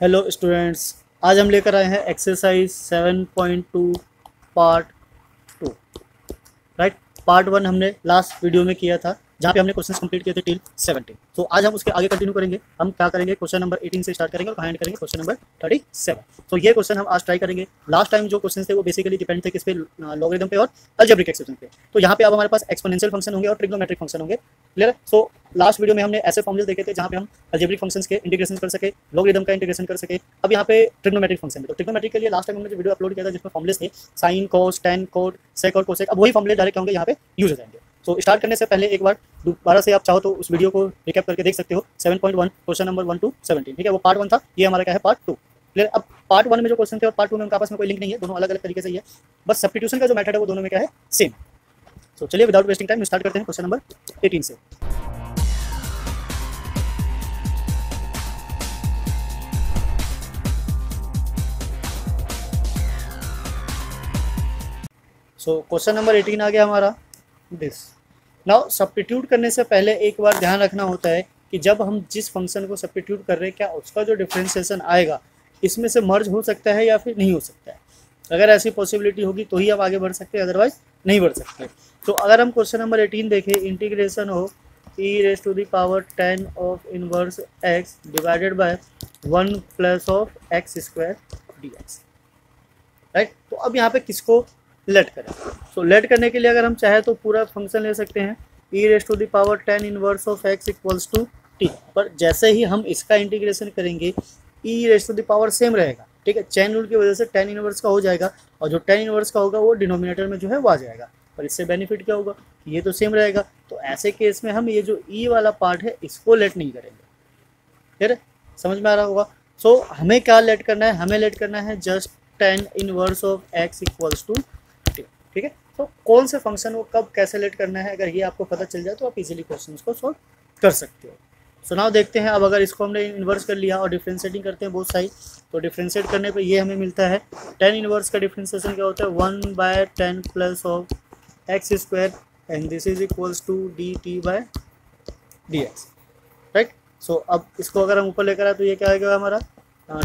Hello students, आज हम लेकर आए हैं एक्सरसाइज 7.2 पार्ट 2। राइट। पार्ट 1 हमने लास्ट वीडियो में किया था जहाँ पे हमने क्वेश्चंस कंप्लीट किए थे टिल 17। तो आज हम उसके आगे कंटिन्यू करेंगे। हम क्या करेंगे, क्वेश्चन नंबर 18 से स्टार्ट करेंगे और कहाँ एंड करेंगे, क्वेश्चन नंबर 37। तो ये क्वेश्चन हम आज ट्राई करेंगे। लास्ट टाइम जो क्वेश्चन थे वो बेसिकली डिपेंड थे किस पे, लॉगरिथम पे और अलजेब्रिक एक्सप्रेशन पे। तो यहाँ पे अब हमारे पास एक्सपोनेंशियल फंक्शन होंगे और ट्रिग्नोमेट्रिक फंक्शन होंगे। क्लियर। सो लास्ट वीडियो में हमने ऐसे फॉर्मूले देखे थे जहाँ पे हम अलजेब्रिक फंक्शंस के इंटीग्रेशन कर सके, लॉगरिथम का इंटीग्रेशन कर सके। अब यहाँ पे ट्रिग्नोमेट्रिक फंक्शन है। तो ट्रिग्नोमेट्रिक के लिए लास्ट टाइम हमने जो वीडियो अपलोड किया था जिसमें फॉर्मूलेस थे साइन, कॉस, टेन, कोट, सेक और कोसेक, अब वही फॉर्मूले डायरेक्ट होंगे यहाँ पे यूज हो जाएंगे। तो स्टार्ट करने से पहले एक बार दोबारा से आप चाहो तो उस वीडियो को रिकैप करके देख सकते हो। 7.1 क्वेश्चन नंबर 1 to 17, ठीक है। वो पार्ट 1 था, ये हमारा क्या है पार्ट 2। क्लियर। अब पार्ट 1 में जो क्वेश्चन थे और पार्ट 2 में उनका आपस में कोई लिंक नहीं है, दोनों अलग अलग तरीके से ही है। बस सब्स्टिट्यूशन का जो मेथड है वो दोनों में क्या है, सेम। तो चलिए विदाउट वेस्टिंग टाइम स्टार्ट करते हैं क्वेश्चन नंबर 18 से। सो क्वेश्चन नंबर 18 आ गया हमारा दिस। नाउ सब्स्टिट्यूट करने से पहले एक बार ध्यान रखना होता है कि जब हम जिस फंक्शन को सब्स्टिट्यूट कर रहे हैं क्या उसका जो डिफरेंशिएशन आएगा इसमें से मर्ज हो सकता है या फिर नहीं हो सकता है। अगर ऐसी पॉसिबिलिटी होगी तो ही आप आगे बढ़ सकते हैं, अदरवाइज नहीं बढ़ सकते। तो अगर हम क्वेश्चन नंबर 18 देखें, integration of e⁻10 of inverse x divided by 1 plus of x square dx। Right. तो अब यहाँ पे किसको लेट करें। सो लेट करने के लिए अगर हम चाहे तो पूरा फंक्शन ले सकते हैं e⁻10 inverse of x equals to t। पर जैसे ही हम इसका इंटीग्रेशन करेंगे e⁻ सेम रहेगा, ठीक है। चेन रूल की वजह से tan इनवर्स का हो जाएगा और जो tan इनवर्स का होगा वो डिनोमिनेटर में जो है वो आ जाएगा। पर इससे बेनिफिट क्या होगा, ये तो सेम रहेगा। तो ऐसे केस में हम ये जो e वाला पार्ट है इसको लेट नहीं करेंगे। फिर समझ में आ रहा होगा। सो हमें क्या लेट करना है, हमें लेट करना है just tan inverse of x equals to, ठीक है। तो कौन से फंक्शन को कब कैसे लेट करना है, अगर ये आपको पता चल जाए तो आप इजीली क्वेश्चंस को सॉल्व कर सकते हो। सो नाउ देखते हैं। अब अगर इसको हमने इन्वर्स कर लिया और डिफरेंशिएटिंग करते हैं बोथ साइड, तो डिफरेंशिएट करने पे ये हमें मिलता है tan इनवर्स का डिफरेंशिएशन क्या होता है 1/10 plus of x square and this is equals to dt/dx। Right. So अब इसको अगर हम ऊपर लेकर आए तो ये क्या आएगा हमारा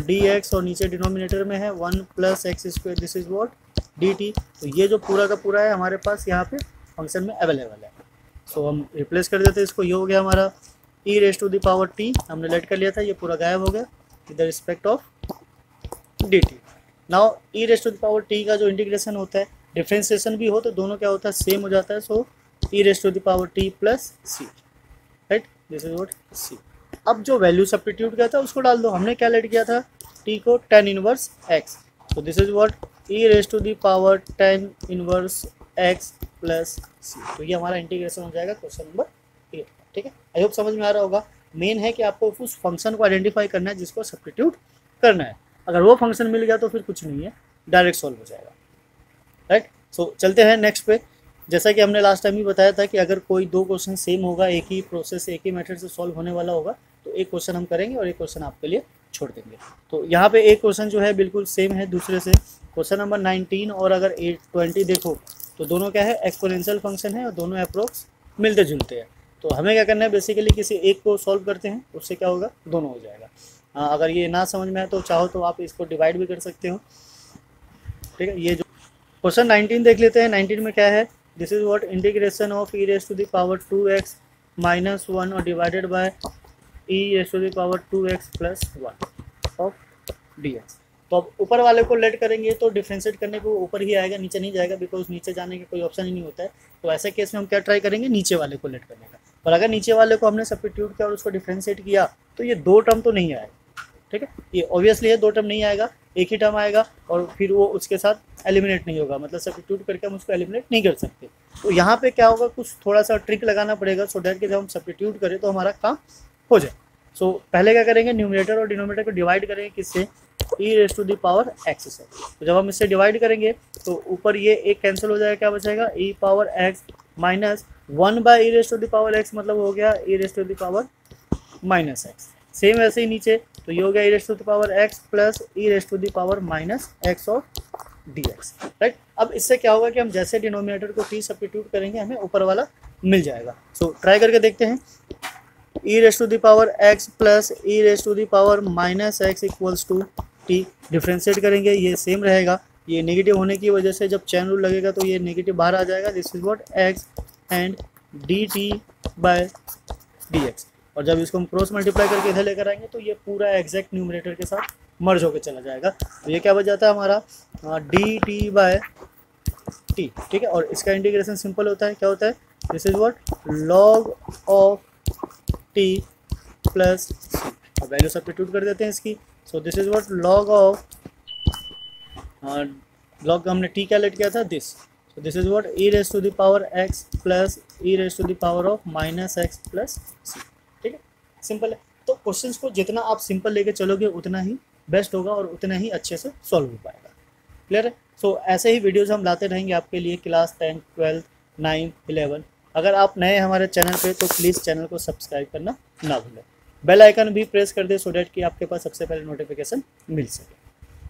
dx और नीचे डिनोमिनेटर में है 1 plus x square, this is what dt। तो ये जो पूरा का पूरा है हमारे पास यहाँ पे फंक्शन में अवेलेबल है। सो हम रिप्लेस कर देते हैं इसको। ये हो गया हमारा e⁻t, हमने लेट कर लिया था, ये पूरा गायब हो गया with respect of dt। Now e⁻t का जो इंटीग्रेशन होता है, डिफरेंशिएशन भी हो तो दोनों क्या होता है, सेम हो जाता है। सो e⁻t plus c, right, this is what c। अब जो वैल्यू सब्स्टिट्यूट किया था उसको डाल दो। हमने क्या लेट किया था, t को tan इनवर्स x, तो this is what e⁻10 inverse x plus c। तो ये हमारा इंटीग्रेशन हो जाएगा क्वेश्चन नंबर 8, ठीक है। आई होप समझ में आ रहा होगा। मेन है कि आपको उस फंक्शन को आइडेंटिफाई करना है जिसको सब्स्टिट्यूट करना है। अगर वो फंक्शन मिल गया तो फिर कुछ नहीं है, डायरेक्ट सॉल्व हो जाएगा। राइट। सो चलते हैं नेक्स्ट पे। जैसा कि हमने लास्ट टाइम ही बताया था कि अगर कोई दो क्वेश्चन सेम होगा, एक ही प्रोसेस एक ही मेथड से सॉल्व होने वाला होगा, तो एक क्वेश्चन हम करेंगे और एक क्वेश्चन आपके लिए छोड़ देंगे। तो यहाँ पे एक क्वेश्चन जो है बिल्कुल सेम है दूसरे से, क्वेश्चन नंबर 19 और अगर 20 देखो तो दोनों क्या है, एक्सपोनेंशियल फंक्शन है और दोनों अप्रोक्स मिलते जुलते हैं। तो हमें क्या करना है, बेसिकली किसी एक को सॉल्व करते हैं, उससे क्या होगा, दोनों हो जाएगा। अगर ये ना समझ में आए तो चाहो तो आप इसको डिवाइड भी कर सकते हो, ठीक है। ये जो क्वेश्चन 19 देख लेते हैं। 19 में क्या है, this is what integration of e⁻2x minus 1 और divided bye e⁻2x plus 1 of dx। तो अब ऊपर वाले को लेट करेंगे तो डिफरेंशिएट करने को ऊपर ही आएगा, नीचे नहीं जाएगा, बिकॉज नीचे जाने का कोई ऑप्शन ही नहीं होता है। तो ऐसे केस में हम क्या ट्राई करेंगे, नीचे वाले को लेट करने का। पर अगर नीचे वाले को हमने सब्स्टिट्यूट किया और उसको डिफरेंशिएट किया तो ये दो टर्म तो नहीं आएगा, ठीक है। ये ऑब्वियसली है, दो टर्म नहीं आएगा, एक ही टर्म आएगा और फिर वो उसके साथ एलिमिनेट नहीं होगा, मतलब सब्स्टिट्यूट करके हम उसको एलिमिनेट नहीं कर सकते। तो यहाँ पे क्या होगा, कुछ थोड़ा सा ट्रिक लगाना पड़ेगा सो डैट कि जब हम सब्स्टिट्यूट करें तो हमारा काम हो जाए। सो पहले क्या करेंगे, न्यूमरेटर और डिनोमिनेटर को डिवाइड करेंगे किससे, e⁻x से। तो जब हम इससे डिवाइड करेंगे तो ऊपर ये एक कैंसिल हो जाएगा, क्या बचेगा e⁻x माइनस 1/e⁻x, मतलब हो गया e⁻x। सेम ऐसे ही नीचे, तो ये हो गया e⁻x plus e⁻x of dx। Right. अब इससे क्या होगा कि हम जैसे डिनोमिनेटर को t सब्स्टिट्यूट करेंगे हमें ऊपर वाला मिल जाएगा। सो ट्राई करके देखते हैं। E raise to the power x plus e raise to the power minus x equals to t. Differentiate करेंगे ये सेम रहेगा, ये नेगेटिव होने की वजह से जब चैन रूल लगेगा तो ये नेगेटिव बाहर आ जाएगा। This is what x and d t by d x. और जब इसको हम क्रॉस मल्टीप्लाई करके इधर लेकर आएंगे तो ये पूरा एग्जैक्ट न्यूमरेटर के साथ मर्ज होकर चला जाएगा। तो ये क्या बच जाता है हमारा डी टी बाय टी, ठीक है। और इसका इंटीग्रेशन सिंपल होता है, क्या होता है, this is what log of t plus c. अब वैल्यू सब्स्टिट्यूट कर देते हैं इसकी। So this is what log of log हमने टी क्या लेट किया था, this. So this is what e raise to the power x plus e raise to the power of minus x plus c, ठीक है। Simple है। तो questions को जितना आप सिंपल लेके चलोगे उतना ही बेस्ट होगा और उतना ही अच्छे से सॉल्व हो पाएगा। क्लियर है। सो ऐसे ही वीडियोस हम लाते रहेंगे आपके लिए क्लास 10, 12, 9, 11। अगर आप नए हमारे चैनल पे तो प्लीज़ चैनल को सब्सक्राइब करना ना भूलें। बेल आइकन भी प्रेस कर दे सो डैट कि आपके पास सबसे पहले नोटिफिकेशन मिल सके।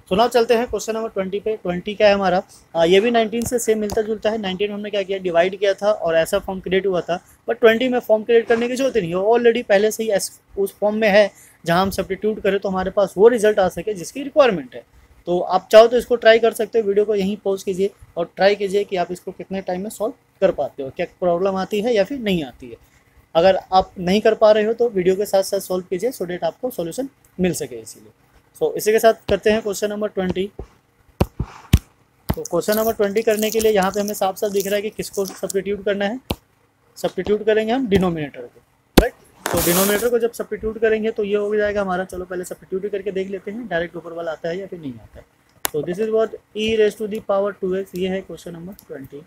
तो नाउ चलते हैं क्वेश्चन नंबर 20 पे। 20 क्या है हमारा, ये भी 19 से सेम मिलता जुलता है। 19 में हमने क्या किया, डिवाइड किया था और ऐसा फॉर्म क्रिएट हुआ था। बट 20 में फॉर्म क्रिएट करने की जरूरत नहीं है, ऑलरेडी पहले से ही उस फॉर्म में है जहाँ हम सब्स्टिट्यूट करें तो हमारे पास वो रिजल्ट आ सके जिसकी रिक्वायरमेंट है। तो आप चाहो तो इसको ट्राई कर सकते हो। वीडियो को यहीं पॉज कीजिए और ट्राई कीजिए कि आप इसको कितने टाइम में सॉल्व कर पाते हो, क्या प्रॉब्लम आती है या फिर नहीं आती है। अगर आप नहीं कर पा रहे हो तो वीडियो के साथ साथ सॉल्व कीजिए सो डेट आपको सॉल्यूशन मिल सके इसीलिए। सो इसी के साथ करते हैं क्वेश्चन नंबर 20। तो क्वेश्चन नंबर 20 करने के लिए यहाँ पे हमें साफ साफ दिख रहा है कि किसको सब्स्टिट्यूट करना है। सब्स्टिट्यूट करेंगे हम डिनोमिनेटर को, राइट। तो डिनोमिनेटर को जब सब्स्टिट्यूट करेंगे तो ये हो जाएगा हमारा, चलो पहले सब्स्टिट्यूट करके देख लेते हैं डायरेक्ट ऊपर वाला आता है या फिर नहीं आता है। तो this is what e raise to the power 2x, ये है question number 20,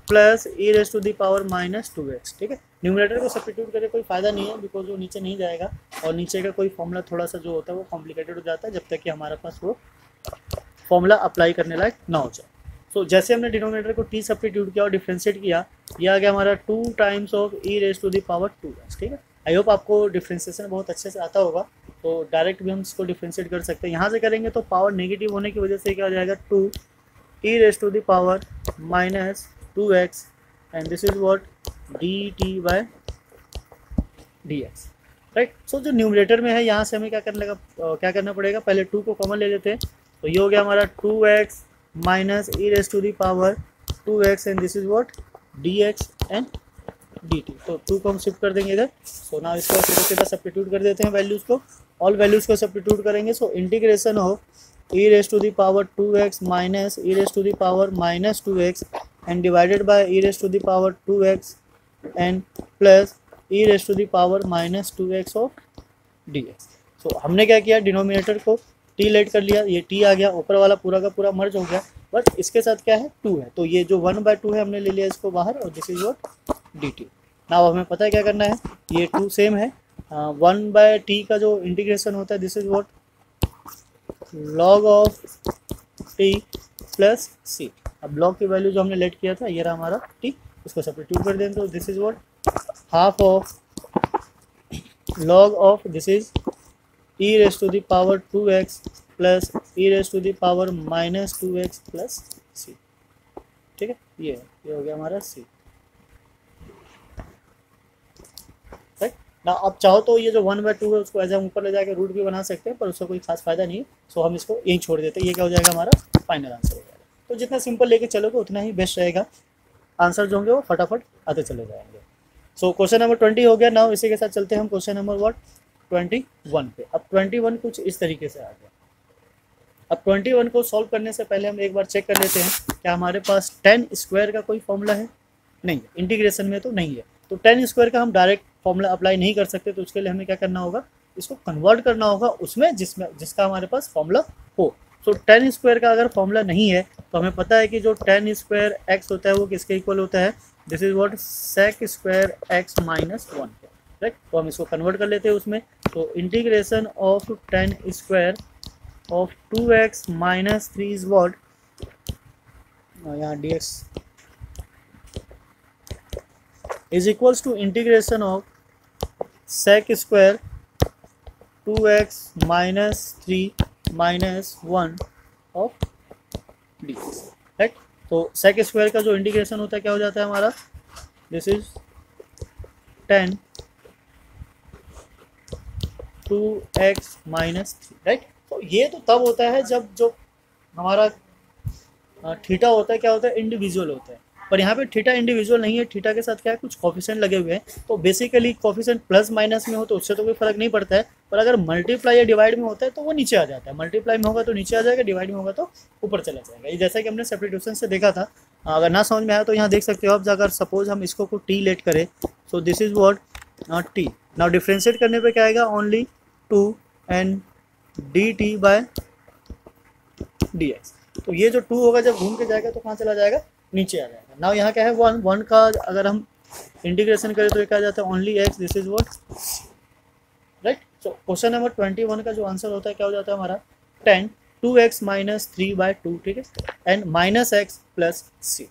plus e raise to the power minus 2x, ठीक है। न्यूमरेटर को सब्स्टिट्यूट करके कोई फायदा नहीं है बिकॉज वो नीचे नहीं जाएगा और नीचे का कोई फॉर्मूला थोड़ा सा जो होता है वो कॉम्प्लिकेटेड हो जाता है जब तक कि हमारे पास वो फॉर्मूला अप्लाई करने लायक ना हो जाए। सो जैसे हमने डिनोमिनेटर को टी सब्स्टिट्यूट किया और डिफ्रेंशिएट किया, ये आ गया हमारा 2 times of e raise to the power 2x, ठीक है। आई होप आपको डिफ्रेंशिएशन बहुत अच्छे से आता होगा। तो डायरेक्ट भी हम इसको डिफ्रेंशिएट कर सकते हैं। यहाँ से करेंगे तो पावर नेगेटिव होने की वजह से क्या हो जाएगा, 2 e raise to the power minus 2x and this is what d t by d x, right. So जो न्यूमरेटर में है यहाँ से हमें क्या करना पड़ेगा, पहले 2 को कॉमन ले लेते हैं। तो ये हो गया हमारा 2x minus e raise to the power 2x and this is what dx and dt। तो 2 को हम शिफ्ट कर देंगे इधर। सो नाउ इसको सीधा सब्स्टिट्यूट कर देते हैं वैल्यूज़ को, ऑल वैल्यूज़ को सब्स्टिट्यूट करेंगे। So integration of e raise to the power 2x minus e raise to the power minus 2x and divided by e raise to the power 2x and plus e raise to the power minus 2x of dx। So हमने क्या किया, denominator को t let कर लिया, ये T आ गया, ऊपर वाला पूरा का पूरा मर्ज हो गया, बट इसके साथ क्या है 2 है। तो ये जो 1/2 है हमने ले लिया इसको बाहर और this is what dt। Now हमें पता है क्या करना है, ये 2 सेम है। 1/t का जो इंटीग्रेशन होता है this is what log of t plus c। अब लॉग की वैल्यू जो हमने लेट किया था ये रहा हमारा t, इसको सब्स्टिट्यूट कर देंगे तो this is what half of log of this is e raise to the power 2x plus e raise to the power minus 2x plus c, ठीक है। ये हो गया हमारा c, राइट ना। अब चाहो तो ये जो 1/2 है उसको एज हम ऊपर ले जाकर रूट भी बना सकते हैं पर उसका कोई खास फायदा नहीं है। सो हम इसको यहीं छोड़ देते हैं। ये क्या हो जाएगा हमारा फाइनल आंसर हो जाएगा। तो जितना सिंपल लेके चलोगे उतना ही बेस्ट रहेगा, आंसर जो होंगे वो फटाफट आते चले जाएंगे। सो क्वेश्चन नंबर 20 हो गया। नाउ इसी के साथ चलते हैं हम क्वेश्चन नंबर 21 पे। अब 21 कुछ इस तरीके से आ गया। अब 21 को सॉल्व करने से पहले हम एक बार चेक कर लेते हैं क्या हमारे पास 10 स्क्वायर का कोई फॉर्मूला है, नहीं है, इंटीग्रेशन में तो नहीं है। तो 10 स्क्वायर का हम डायरेक्ट फॉर्मूला अप्लाई नहीं कर सकते, तो उसके लिए हमें क्या करना होगा, इसको कन्वर्ट करना होगा उसमें जिसका हमारे पास फॉर्मूला हो। तो 10 स्क्वायर का अगर फॉर्मूला नहीं है तो हमें पता है कि जो 10 स्क्वायर एक्स होता है वो किसके इक्वल होता है, this is what sec square x minus 1, right. तो हम इसको कन्वर्ट कर लेते हैं उसमें। तो integration of 10 square of 2x minus 3 is what, यहाँ dx is equals to integration of sec square 2x minus 3 minus 1 of dx, right. तो सेक स्क्वायर का जो इंटीग्रेशन होता है क्या हो जाता है हमारा, दिस इज 10 2x-3, राइट। तो ये तो तब होता है जब जो हमारा थीटा होता है क्या होता है, इंडिविजुअल होता है। पर यहाँ पे थीटा इंडिविजुअल नहीं है, थीटा के साथ क्या है, कुछ कोफिशिएंट लगे हुए हैं। तो बेसिकली कोफिशिएंट प्लस माइनस में हो तो उससे तो कोई फर्क नहीं पड़ता है, पर अगर मल्टीप्लाई या डिवाइड में होता है तो वो नीचे आ जाता है। मल्टीप्लाई में होगा तो नीचे आ जाएगा, डिवाइड में होगा तो ऊपर चला जाएगा। ये जैसा कि हमने सब्स्टिट्यूशन से देखा था। अगर ना समझ में आया तो यहाँ देख सकते हो आप, अगर सपोज हम इसको को टी लेट करें, so this is what t. Now differentiate करने पे क्या आएगा, only 2 and d t by d x. तो ये जो 2 होगा जब घूम के जाएगा तो कहाँ चला जाएगा, नीचे आ जाएगा। नाउ यहाँ क्या है, 1 का अगर हम इंटीग्रेशन करें तो ये क्या जाता है, only x, this is what, right. So question number 21 का जो आंसर होता है क्या हो जाता है हमारा, 10 2x - 3/2, ठीक है, and -x + c।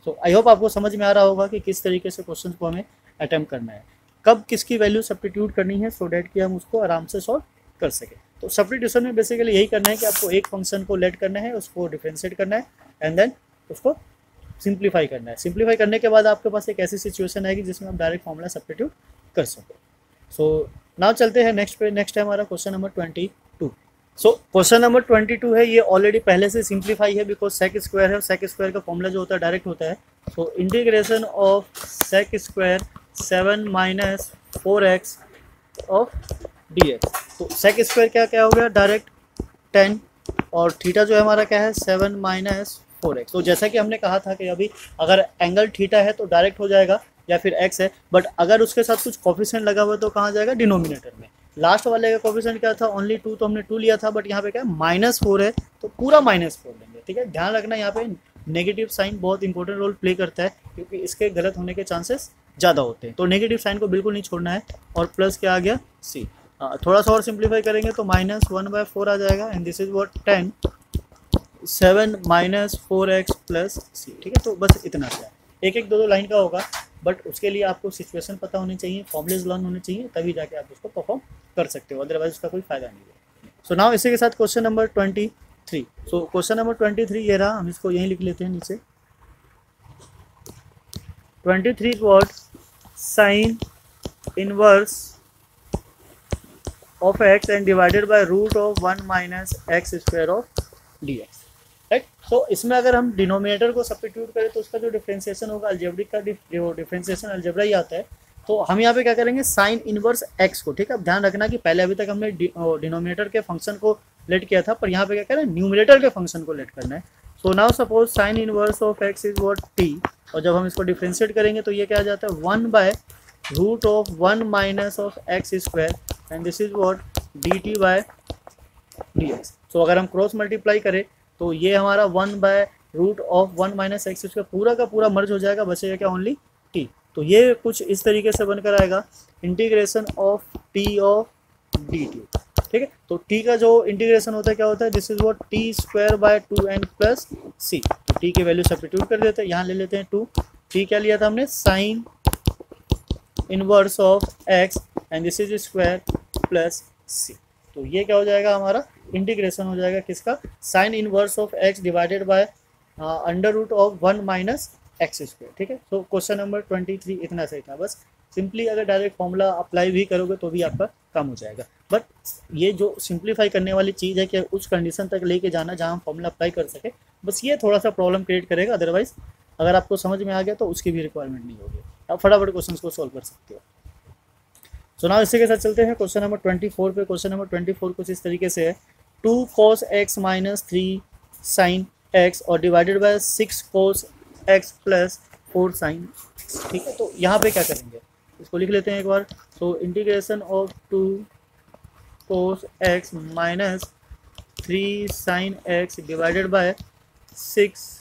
So I hope आपको समझ में आ रहा होगा कि किस तरीके से क्वेश्चन को हमें अटेम्प्ट करना है, कब किसकी वैल्यू सब्स्टिट्यूट करनी है, सो डैट कि हम उसको आराम से सॉल्व कर सकें। तो सब्स्टिट्यूशन में बेसिकली यही करना है कि आपको एक फंक्शन को लेट करना है, उसको डिफरेंशिएट करना है एंड देन उसको सिंप्लीफाई करना है। सिंप्लीफाई करने के बाद आपके पास एक ऐसी सिचुएशन आएगी जिसमें आप डायरेक्ट फॉर्मूला सब्स्टिट्यूट कर सको। सो नाउ चलते हैं नेक्स्ट पे। नेक्स्ट है हमारा क्वेश्चन नंबर 22। सो क्वेश्चन नंबर 22 है, ये ऑलरेडी पहले से सिंप्लीफाई है बिकॉज सेक स्क्वायर है, सेक स्क्वायर का फॉर्मूला जो होता है डायरेक्ट होता है। So integration of sec square 7 - 4x of dx। तो सेक स्क्वायर क्या क्या हो गया, डायरेक्ट 10, और थीटा जो है हमारा क्या है, 7 - 4x। तो जैसा कि हमने कहा था कि अभी अगर एंगल थीटा है तो डायरेक्ट हो जाएगा या फिर x है, बट अगर उसके साथ कुछ कोफिशिएंट लगा हुआ है तो कहाँ जाएगा, डिनोमिनेटर में। लास्ट वाले का कोफिशिएंट क्या था, ओनली 2, तो हमने 2 लिया था, बट यहाँ पे क्या है -4 है तो पूरा -4 लेंगे, ठीक है। ध्यान रखना यहाँ पे नेगेटिव साइन बहुत इंपॉर्टेंट रोल प्ले करता है क्योंकि इसके गलत होने के चांसेस ज़्यादा होते हैं। तो नेगेटिव साइन को बिल्कुल नहीं छोड़ना है। और प्लस क्या आ गया, c। थोड़ा सा और सिंप्लीफाई करेंगे तो -1/4 आ जाएगा and this is what 10 7 - 4x + c, ठीक है। तो बस इतना सा है, एक एक दो लाइन का होगा, बट उसके लिए आपको सिचुएशन पता होनी चाहिए, फॉर्मूलेज लर्न होने चाहिए, तभी जाके आप उसको परफॉर्म कर सकते हो, अदरवाइज उसका कोई फायदा नहीं है। सो नाउ इसी के साथ क्वेश्चन नंबर 23। सो क्वेश्चन नंबर 23 ये रहा, हम इसको यहीं लिख लेते हैं नीचे। 23 what, sine inverse of x and divided by √1 - x² of dx, right. तो इसमें अगर हम डिनोमिनेटर को सब्स्टिट्यूट करें तो उसका जो डिफरेंशिएशन होगा, अलजेब्रिक का डिफरेंशिएशन अलजेब्रा ही आता है। तो हम यहाँ पे क्या करेंगे, साइन इनवर्स x को, ठीक है। अब ध्यान रखना कि पहले अभी तक हमने डिनोमिनेटर के फंक्शन को लेट किया था, पर यहाँ पे क्या करें, न्यूमिनेटर के फंक्शन को लेट करना है। So now suppose sine inverse of x is what t, और जब हम इसको डिफरेंशिएट करेंगे तो ये क्या आ जाता है, 1/√1 - x² and this is what dt by dx। So अगर हम क्रॉस मल्टीप्लाई करें तो ये हमारा 1/√1 - x² पूरा का पूरा मर्ज हो जाएगा, बचेगा क्या, ओनली t। तो ये कुछ इस तरीके से बनकर आएगा, integration of t of dt, ठीक है। तो t का जो इंटीग्रेशन होता है क्या होता है, this is what t²/2n + c। तो t की वैल्यू सब्स्टिट्यूट कर देते हैं, यहाँ ले लेते हैं 2। t क्या लिया था हमने, sine inverse of x and this is square plus c। तो ये क्या हो जाएगा, हमारा इंटीग्रेशन हो जाएगा किसका, sine inverse of x divided by √1 - x², ठीक है। तो क्वेश्चन नंबर 23 इतना सही था। बस सिंपली अगर डायरेक्ट फॉर्मूला अप्लाई भी करोगे तो भी आपका काम हो जाएगा, बट ये जो सिंप्लीफाई करने वाली चीज़ है कि उस कंडीशन तक लेके जाना जहाँ हम फॉर्मूला अप्लाई कर सके, बस ये थोड़ा सा प्रॉब्लम क्रिएट करेगा। अदरवाइज अगर आपको समझ में आ गया तो उसकी भी रिक्वायरमेंट नहीं होगी, आप फटाफट क्वेश्चन को सॉल्व कर सकते हो। सो नाउ इसी के साथ चलते हैं क्वेश्चन नंबर 24 पे। क्वेश्चन नंबर 24 कुछ इस तरीके से है, 2 cos x - 3 sin x और divided by 6 cos x + 4 sin x, ठीक है। तो यहाँ पे क्या करेंगे, इसको लिख लेते हैं एक बार। So integration of 2 cos x - 3 sin x divided by 6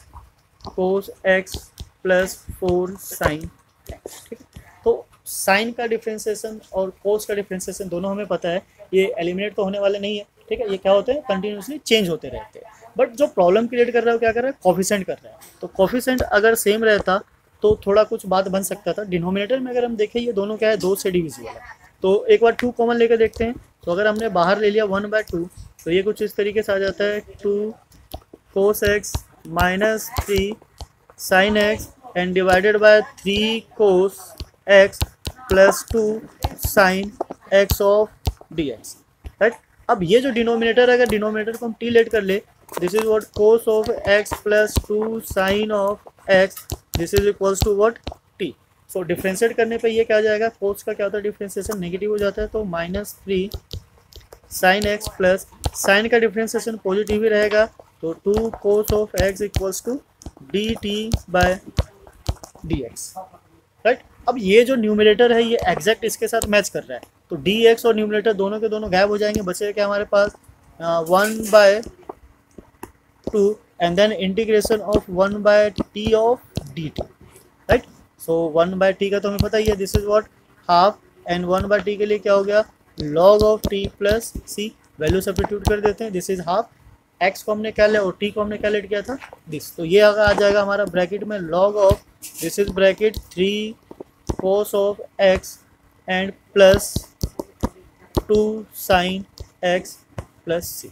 cos x + 4 sin x, ठीक है। तो साइन का डिफरेंशिएशन और कोस का डिफरेंशिएशन दोनों हमें पता है, ये एलिमिनेट तो होने वाले नहीं है, ठीक है। ये क्या होते हैं, कंटिन्यूसली चेंज होते रहते हैं। बट जो प्रॉब्लम क्रिएट कर रहा है वो क्या कर रहा है, कोफिशिएंट कर रहा है। तो कोफिशिएंट अगर सेम रहता तो थोड़ा कुछ बात बन सकता था। डिनोमिनेटर में अगर हम देखें ये दोनों क्या है, 2 से डिविजिबल है। तो एक बार 2 कॉमन लेकर देखते हैं। तो अगर हमने बाहर ले लिया 1/2 तो ये कुछ इस तरीके से आ जाता है, 2 cos x - 3 sin x and divided bye 3 cos x + 2 sin x of dx। Right. अब ये जो डिनोमिनेटर है, अगर डिनोमिनेटर को हम टी लेट कर ले, this is what cos of x plus 2 sine of x, this is equals to what t. So differentiate करने पे ये क्या आ जाएगा, कोस का क्या होता है डिफ्रेंशिएशन नेगेटिव हो जाता है, तो -3 साइन एक्स प्लस साइन का डिफ्रेंशिएशन पॉजिटिव ही रहेगा, तो 2 cos of x equals to d t by d x, right. अब ये जो न्यूमिनेटर है ये एग्जैक्ट इसके साथ मैच कर रहा है, तो डी एक्स और न्यूमिनेटर दोनों के दोनों गायब हो जाएंगे, बचेगा क्या हमारे पास 1/2 and then integration of 1/t of d t, right. So 1/t का तो हमें पता ही है, this is what half, and 1/t के लिए क्या हो गया log of t plus c, value substitute कर देते हैं, दिस इज हाफ, x को हमने क्या लिया और t को हमने क्या लेट किया था दिस, तो ये आ जाएगा हमारा ब्रैकेट में log of, this is bracket 3 cos of x and plus 2 sin x plus c,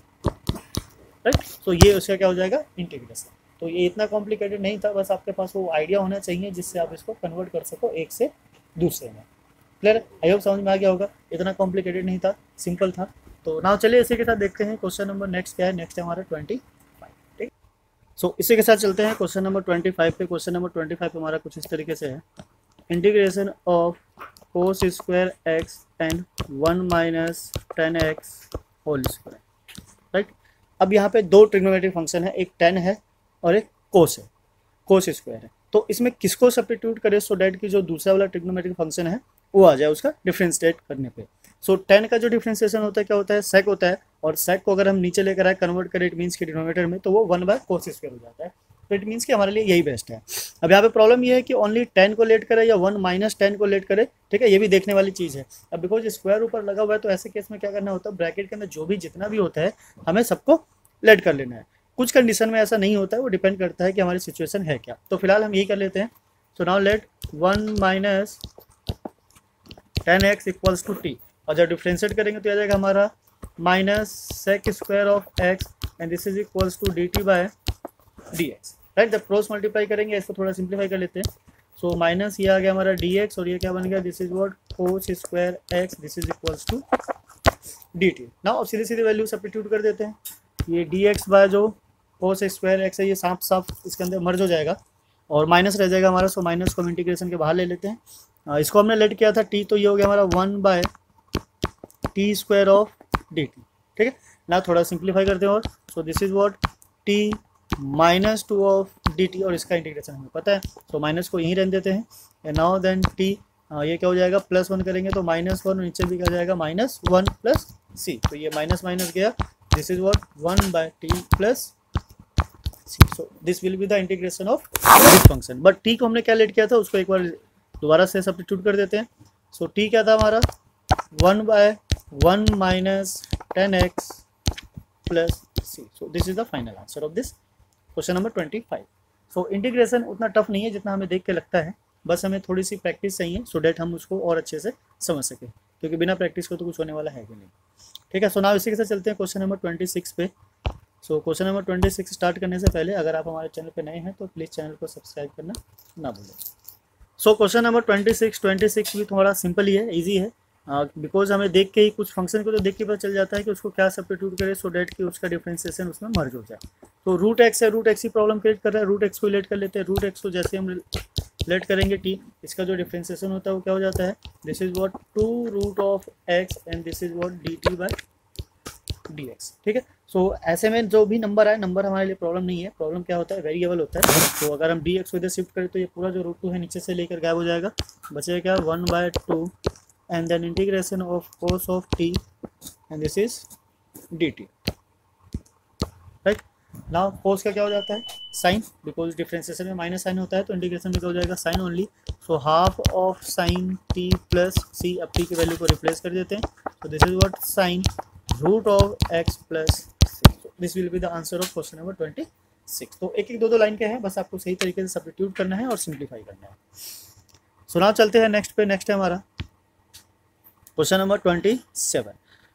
right. तो ये उसका क्या हो जाएगा इंटीग्रेशन। तो ये इतना कॉम्प्लिकेटेड नहीं था, बस आपके पास वो आइडिया होना चाहिए जिससे आप इसको कन्वर्ट कर सको एक से दूसरे में। क्लियर, आई होप समझ में आ गया होगा, इतना कॉम्प्लिकेटेड नहीं था, सिंपल था। तो नाउ चलिए इसी के साथ देखते हैं क्वेश्चन नंबर नेक्स्ट क्या है, नेक्स्ट है हमारा 25, ठीक। सो इसी के साथ चलते हैं क्वेश्चन नंबर 25 पे। क्वेश्चन नंबर 25 हमारा कुछ इस तरीके से है, integration of cos square x and 1 - 10x whole square, right. अब यहाँ पे दो ट्रिग्नोमेट्रिक फंक्शन है, एक 10 है और एक कोस है, कोस स्क्वायर है। तो इसमें किसको सब्स्टिट्यूट करें सो डैट की जो दूसरा वाला ट्रिग्नोमेट्रिक फंक्शन है वो आ जाए उसका डिफरेंशिएट करने पे। सो 10 का जो डिफरेंशिएशन होता है क्या होता है, सेक होता है, और सेक को अगर हम नीचे लेकर आए कन्वर्ट करें इट मीन्स के डिनोमिनेटर में, तो वो 1/cos स्क्वायर हो जाता है, तो इट मीन्स कि हमारे लिए यही बेस्ट है। अब यहाँ पे प्रॉब्लम ये है कि ओनली 10 को लेट करे या 1 - 10 को लेट करे, ठीक है, ये भी देखने वाली चीज़ है। अब बिकॉज स्क्वायर ऊपर लगा हुआ है तो ऐसे केस में क्या करना होता है, ब्रैकेट के अंदर जो भी जितना भी होता है हमें सबको लेट कर लेना है। कुछ कंडीशन में ऐसा नहीं होता है, वो डिपेंड करता है कि हमारी सिचुएशन है क्या। तो फिलहाल हम यही कर लेते हैं। So now let 1 - 10x equals to टी, और जब डिफ्रेंशिएट करेंगे तो आ जाएगा हमारा -sec square of x and this is equals to d t by d x, right. जब क्रॉस मल्टीप्लाई करेंगे इसको थोड़ा सिंप्लीफाई कर लेते हैं। सो माइनस ये आ गया हमारा डी एक्स, और ये क्या बन गया, this is what cos square x, this is equals to d t. Now अब सीधे सीधे वैल्यू सब्स्टिट्यूट कर देते हैं, ये डी एक्स बाय जो कोस स्क्वायर एक्स है ये साफ साफ इसके अंदर मर्ज हो जाएगा और माइनस रह जाएगा हमारा। सो माइनस को हम इंटीग्रेशन के बाहर ले लेते हैं, इसको हमने लेट किया था टी, तो ये हो गया हमारा 1/t square of d T, ठीक है ना। थोड़ा सिंप्लीफाई करते हैं और सो this is what t -2 of d T, और इसका इंटीग्रेशन हमें पता है, सो माइनस को यहीं रहने देते हैं। एंड नाउ देन t ये क्या हो जाएगा +1 करेंगे तो -1, नीचे भी क्या जाएगा -1 प्लस c, तो ये माइनस माइनस गया, this is what 1/t plus c। So this will be the integration of this function. But t को हमने क्या लेट किया था उसको एक बार दोबारा से सब्स्टिट्यूट कर देते हैं। सो t क्या था हमारा 1/1 - 10x plus c। So this is the final answer of this question number 25। So integration उतना टफ नहीं है जितना हमें देख के लगता है, बस हमें थोड़ी सी प्रैक्टिस चाहिए सो डैट हम उसको और अच्छे से समझ सके, क्योंकि बिना प्रैक्टिस को तो कुछ होने वाला है कि नहीं, ठीक है। सो नाउ इसी के साथ चलते हैं क्वेश्चन नंबर 26 पे। सो क्वेश्चन नंबर 26 स्टार्ट करने से पहले अगर आप हमारे चैनल पे नए हैं तो प्लीज़ चैनल को सब्सक्राइब करना ना भूलें। सो क्वेश्चन नंबर 26 भी थोड़ा सिंपल ही है, ईजी है, बिकॉज हमें देख के ही कुछ फंक्शन को तो देख के पता चल जाता है कि उसको क्या सब्स्टिट्यूट करें सो डैट कि उसका डिफरेंशिएशन उसमें मर्ज हो जाए। तो रूट एक्स है, रूट एक्स ही प्रॉब्लम क्रिएट कर रहा है, रूट एक्स को लेट कर लेते हैं। रूट एक्स को जैसे हम लेट करेंगे टी, इसका जो डिफरेंशिएशन होता है वो क्या हो जाता है, this is what 2√x and this is what d t by d x, ठीक है। सो ऐसे में जो भी नंबर आए, नंबर हमारे लिए प्रॉब्लम नहीं है, प्रॉब्लम क्या होता है वेरिएबल होता है। तो अगर हम डी एक्स को इधर शिफ्ट करें तो ये पूरा जो √2 है नीचे से लेकर गायब हो जाएगा, बचेगा क्या 1/2 and then integration of cos of t and this is d t, right. Now cos का क्या हो जाता है साइन, बिकॉज डिफरेंशिएशन में माइनस साइन होता है, तो इंटीग्रेशन में क्या हो जाएगा sine only. So half of sine t plus c, अब टी की वैल्यू को रिप्लेस कर देते हैं, तो this is what sine √x plus c. This will be the answer of question number 26। तो एक एक दो लाइन के हैं, बस आपको सही तरीके से सब्स्टिट्यूट करना है और सिंप्लीफाई करना है। सो नाउ चलते हैं नेक्स्ट पे। नेक्स्ट है हमारा क्वेश्चन नंबर 27।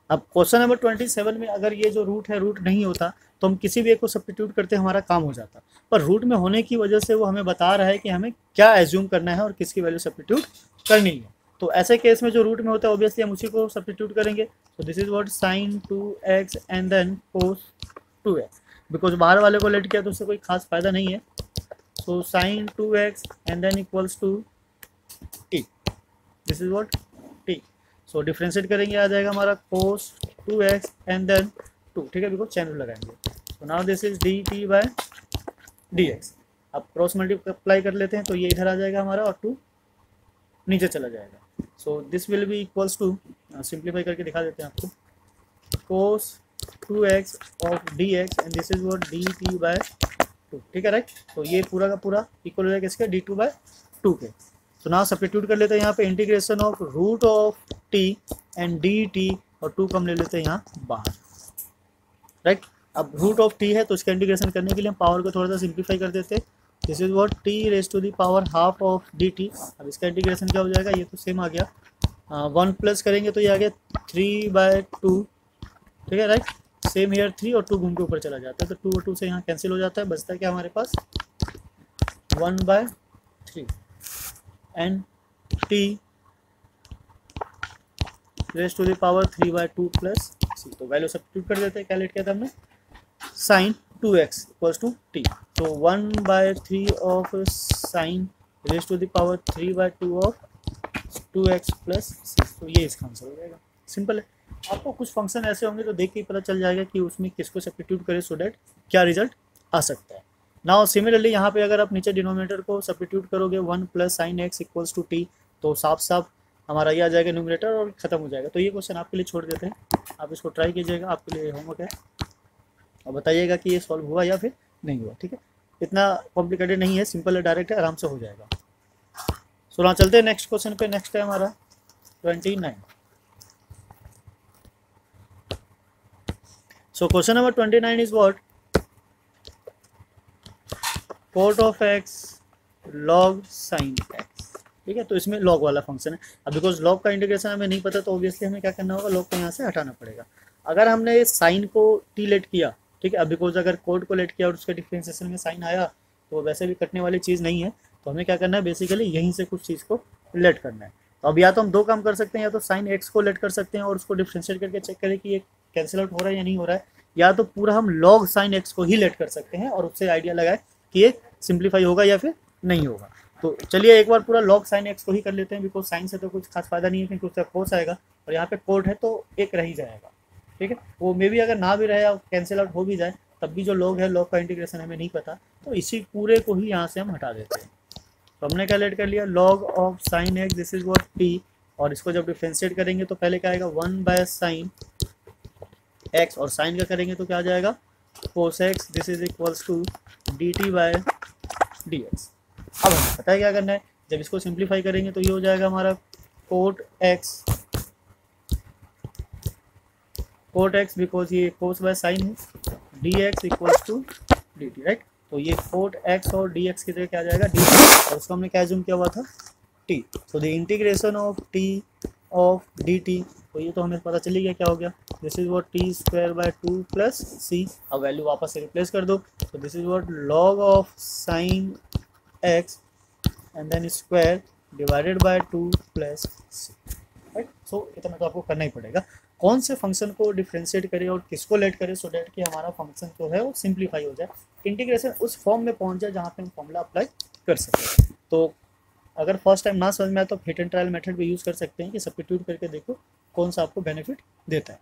अब क्वेश्चन नंबर 27 में अगर ये जो रूट है रूट नहीं होता तो हम किसी भी एक को सब्स्टिट्यूट करते हमारा काम हो जाता, पर रूट में होने की वजह से वो हमें बता रहा है कि हमें क्या एज्यूम करना है और किसकी वैल्यू सब्स्टिट्यूट करनी है। तो ऐसे केस में जो रूट में होता है ऑब्वियसली हम उसी को सब्स्टिट्यूट करेंगे। So this is what sine 2x and then cos 2x, because बाहर वाले को लेट किया तो उससे कोई खास फायदा नहीं है। So sine 2x and then equals to t, this is what t। So differentiate करेंगे, आ जाएगा हमारा कोस 2x एंड देन 2, ठीक है, बिकॉज चैन रूल लगाएंगे। So now this is dt by dx। अब क्रॉस मल्टीप्लाई कर लेते हैं तो ये इधर आ जाएगा हमारा और 2 नीचे चला जाएगा। So this will be equals to, simplify करके दिखा देते हैं आपको, cos 2x of dx and this is what dt by 2, ठीक है राइट। तो ये पूरा का पूरा इक्वल हो जाएगा इसके d2 बाय 2 के। सो नाउ सब्स्टिट्यूट कर लेते हैं यहाँ पे, integration of root of t and dt और 2 कम ले लेते हैं यहाँ बाहर, राइट। अब रूट ऑफ t है तो इसका इंटीग्रेशन करने के लिए हम पावर को थोड़ा सा सिंप्लीफाई कर देते हैं। This is what t raise to the power half of dt। अब इसका इंटीग्रेशन क्या हो जाएगा, ये तो सेम आ गया, 1 प्लस करेंगे तो ये आ गया 3/2, ठीक है राइट। सेम हेयर 3 और 2 घूम के ऊपर चला जाता है तो 2 और 2 से यहाँ कैंसिल हो जाता है, बचता है क्या हमारे पास 1/3 and t raise to the power 3/2 plus c। तो वैल्यू सब्स्टिट्यूट कर देते हैं, क्या लेट किया था हमने, sign 2x equals to t। तो 1/3 of sine raise to the power 3/2 of 2x plus c। तो ये इसका आंसर हो जाएगा, सिंपल है। आपको कुछ फंक्शन ऐसे होंगे तो देख के ही पता चल जाएगा कि उसमें किसको सब्स्टिट्यूट करें सो डैट क्या रिजल्ट आ सकता है। नाउ सिमिलरली यहाँ पे अगर आप नीचे डिनोमिनेटर को सब्स्टिट्यूट करोगे 1 plus sine x equals to t, तो साफ साफ हमारा ये आ जाएगा न्यूमरेटर और खत्म हो जाएगा। तो ये क्वेश्चन आपके लिए छोड़ देते हैं, आप इसको ट्राई कीजिएगा, आपके लिए होमवर्क है, और बताइएगा कि ये सॉल्व हुआ या फिर नहीं हुआ, ठीक है। इतना कॉम्प्लिकेटेड नहीं है, सिंपल है, डायरेक्ट है, आराम से हो जाएगा। सो ना चलते हैं नेक्स्ट क्वेश्चन पे। नेक्स्ट है हमारा 29। So question number 29 is what, cot of x log sin x, ठीक है। तो इसमें लॉग वाला फंक्शन है। अब बिकॉज लॉग का इंटीग्रेशन हमें नहीं पता तो ऑब्वियसली हमें क्या करना होगा, लॉग को यहाँ से हटाना पड़ेगा। अगर हमने साइन को t लेट किया, ठीक है, अब बिकॉज अगर कोड को लेट किया और उसके डिफरेंशिएशन में साइन आया तो वैसे भी कटने वाली चीज़ नहीं है, तो हमें क्या करना है, बेसिकली यहीं से कुछ चीज़ को लेट करना है। तो अब या तो हम दो काम कर सकते हैं, या तो साइन x को लेट कर सकते हैं और उसको डिफरेंशिएट करके चेक करें कि ये कैंसिल आउट हो रहा है या नहीं हो रहा है, या तो पूरा हम लॉग साइन x को ही लेट कर सकते हैं और उससे आइडिया लगाए कि ये सिंप्लीफाई होगा या फिर नहीं होगा। तो चलिए एक बार पूरा लॉग साइन x को ही कर लेते हैं, बिकॉज साइन से तो कुछ खास फायदा नहीं है क्योंकि उसका कोस आएगा और यहाँ पे कोड है तो एक रह ही जाएगा, ठीक है। वो मे भी अगर ना भी रहे और कैंसिल आउट हो भी जाए तब भी जो लॉग है, लॉग का इंटीग्रेशन हमें नहीं पता, तो इसी पूरे को ही यहाँ से हम हटा देते हैं। तो हमने क्या लेट कर लिया, log of sine x, this is what t, और इसको जब डिफरेंशिएट करेंगे तो पहले क्या आएगा 1/sin x, और साइन का करेंगे तो क्या आ जाएगा cos x, this is equals to dt/dx। अब हमें पता है क्या करना है, जब इसको सिंप्लीफाई करेंगे तो ये हो जाएगा हमारा कोट x बिकॉज ये कोस बाय साइन है, dx equals to dt, right. तो ये कोट x और dx की जगह क्या आ जाएगा dt, और उसको हमने क्या जूम किया हुआ था t। So the integration of t of dt, तो ये तो हमें पता चल गया क्या हो गया, this is what t²/2 plus c। अब वैल्यू वापस से रिप्लेस कर दो, तो this is what log of sine x and then square divided by 2 plus c, right. So इतना तो आपको करना ही पड़ेगा, कौन से फंक्शन को डिफ्रेंशिएट करें और किसको लेट करें सो डैट कि हमारा फंक्शन जो है वो सिंप्लीफाई हो जाए, इंटीग्रेशन उस फॉर्म में पहुंच जाए जहाँ पे हम फॉर्मूला अप्लाई कर सकें। तो अगर फर्स्ट टाइम ना समझ में आए तो हिट एंड ट्रायल मेथड भी यूज़ कर सकते हैं कि सब्स्टिट्यूट करके देखो कौन सा आपको बेनिफिट देता है,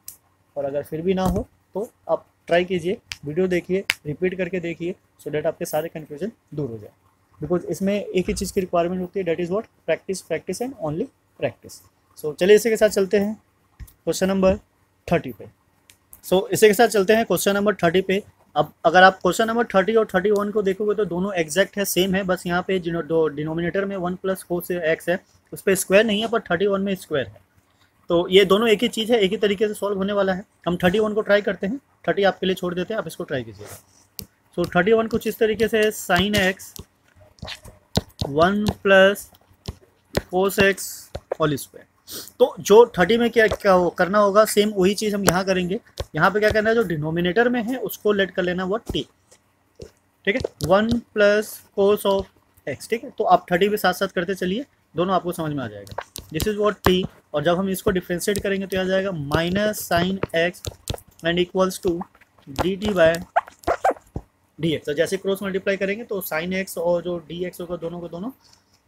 और अगर फिर भी ना हो तो आप ट्राई कीजिए, वीडियो देखिए, रिपीट करके देखिए, सो डैट आपके सारे कन्फ्यूजन दूर हो जाए। बिकॉज इसमें एक ही चीज़ की रिक्वायरमेंट होती है, that is what practice, practice and only practice. So चलिए इसी के साथ चलते हैं क्वेश्चन नंबर 30 पे। सो इसी के साथ चलते हैं क्वेश्चन नंबर 30 पे। अब अगर आप क्वेश्चन नंबर 30 और 31 को देखोगे तो दोनों एग्जैक्ट है, सेम है, बस यहाँ पे दो डिनोमिनेटर में 1 प्लस कोस x है, उस पर स्क्वायर नहीं है, पर 31 में स्क्वायर है। तो ये दोनों एक ही चीज़ है, एक ही तरीके से सॉल्व होने वाला है। हम 31 को ट्राई करते हैं, 30 आपके लिए छोड़ देते हैं, आप इसको ट्राई कीजिएगा। सो 31 कुछ इस तरीके से है, sine x 1 plus cos x whole square. तो जो 30 में क्या करना होगा, सेम वही चीज़ हम यहाँ करेंगे। यहाँ पे क्या करना है, जो डिनोमिनेटर में है उसको लेट कर लेना वो t, ठीक है, 1 प्लस कोस ऑफ x, ठीक है। तो आप 30 भी साथ साथ करते चलिए, दोनों आपको समझ में आ जाएगा। दिस इज व्हाट t और जब हम इसको डिफ्रेंशिएट करेंगे तो आ जाएगा minus sine x and equals to d t by d x. तो जैसे क्रॉस मल्टीप्लाई करेंगे तो साइन एक्स और जो डी एक्स होगा दोनों को दोनों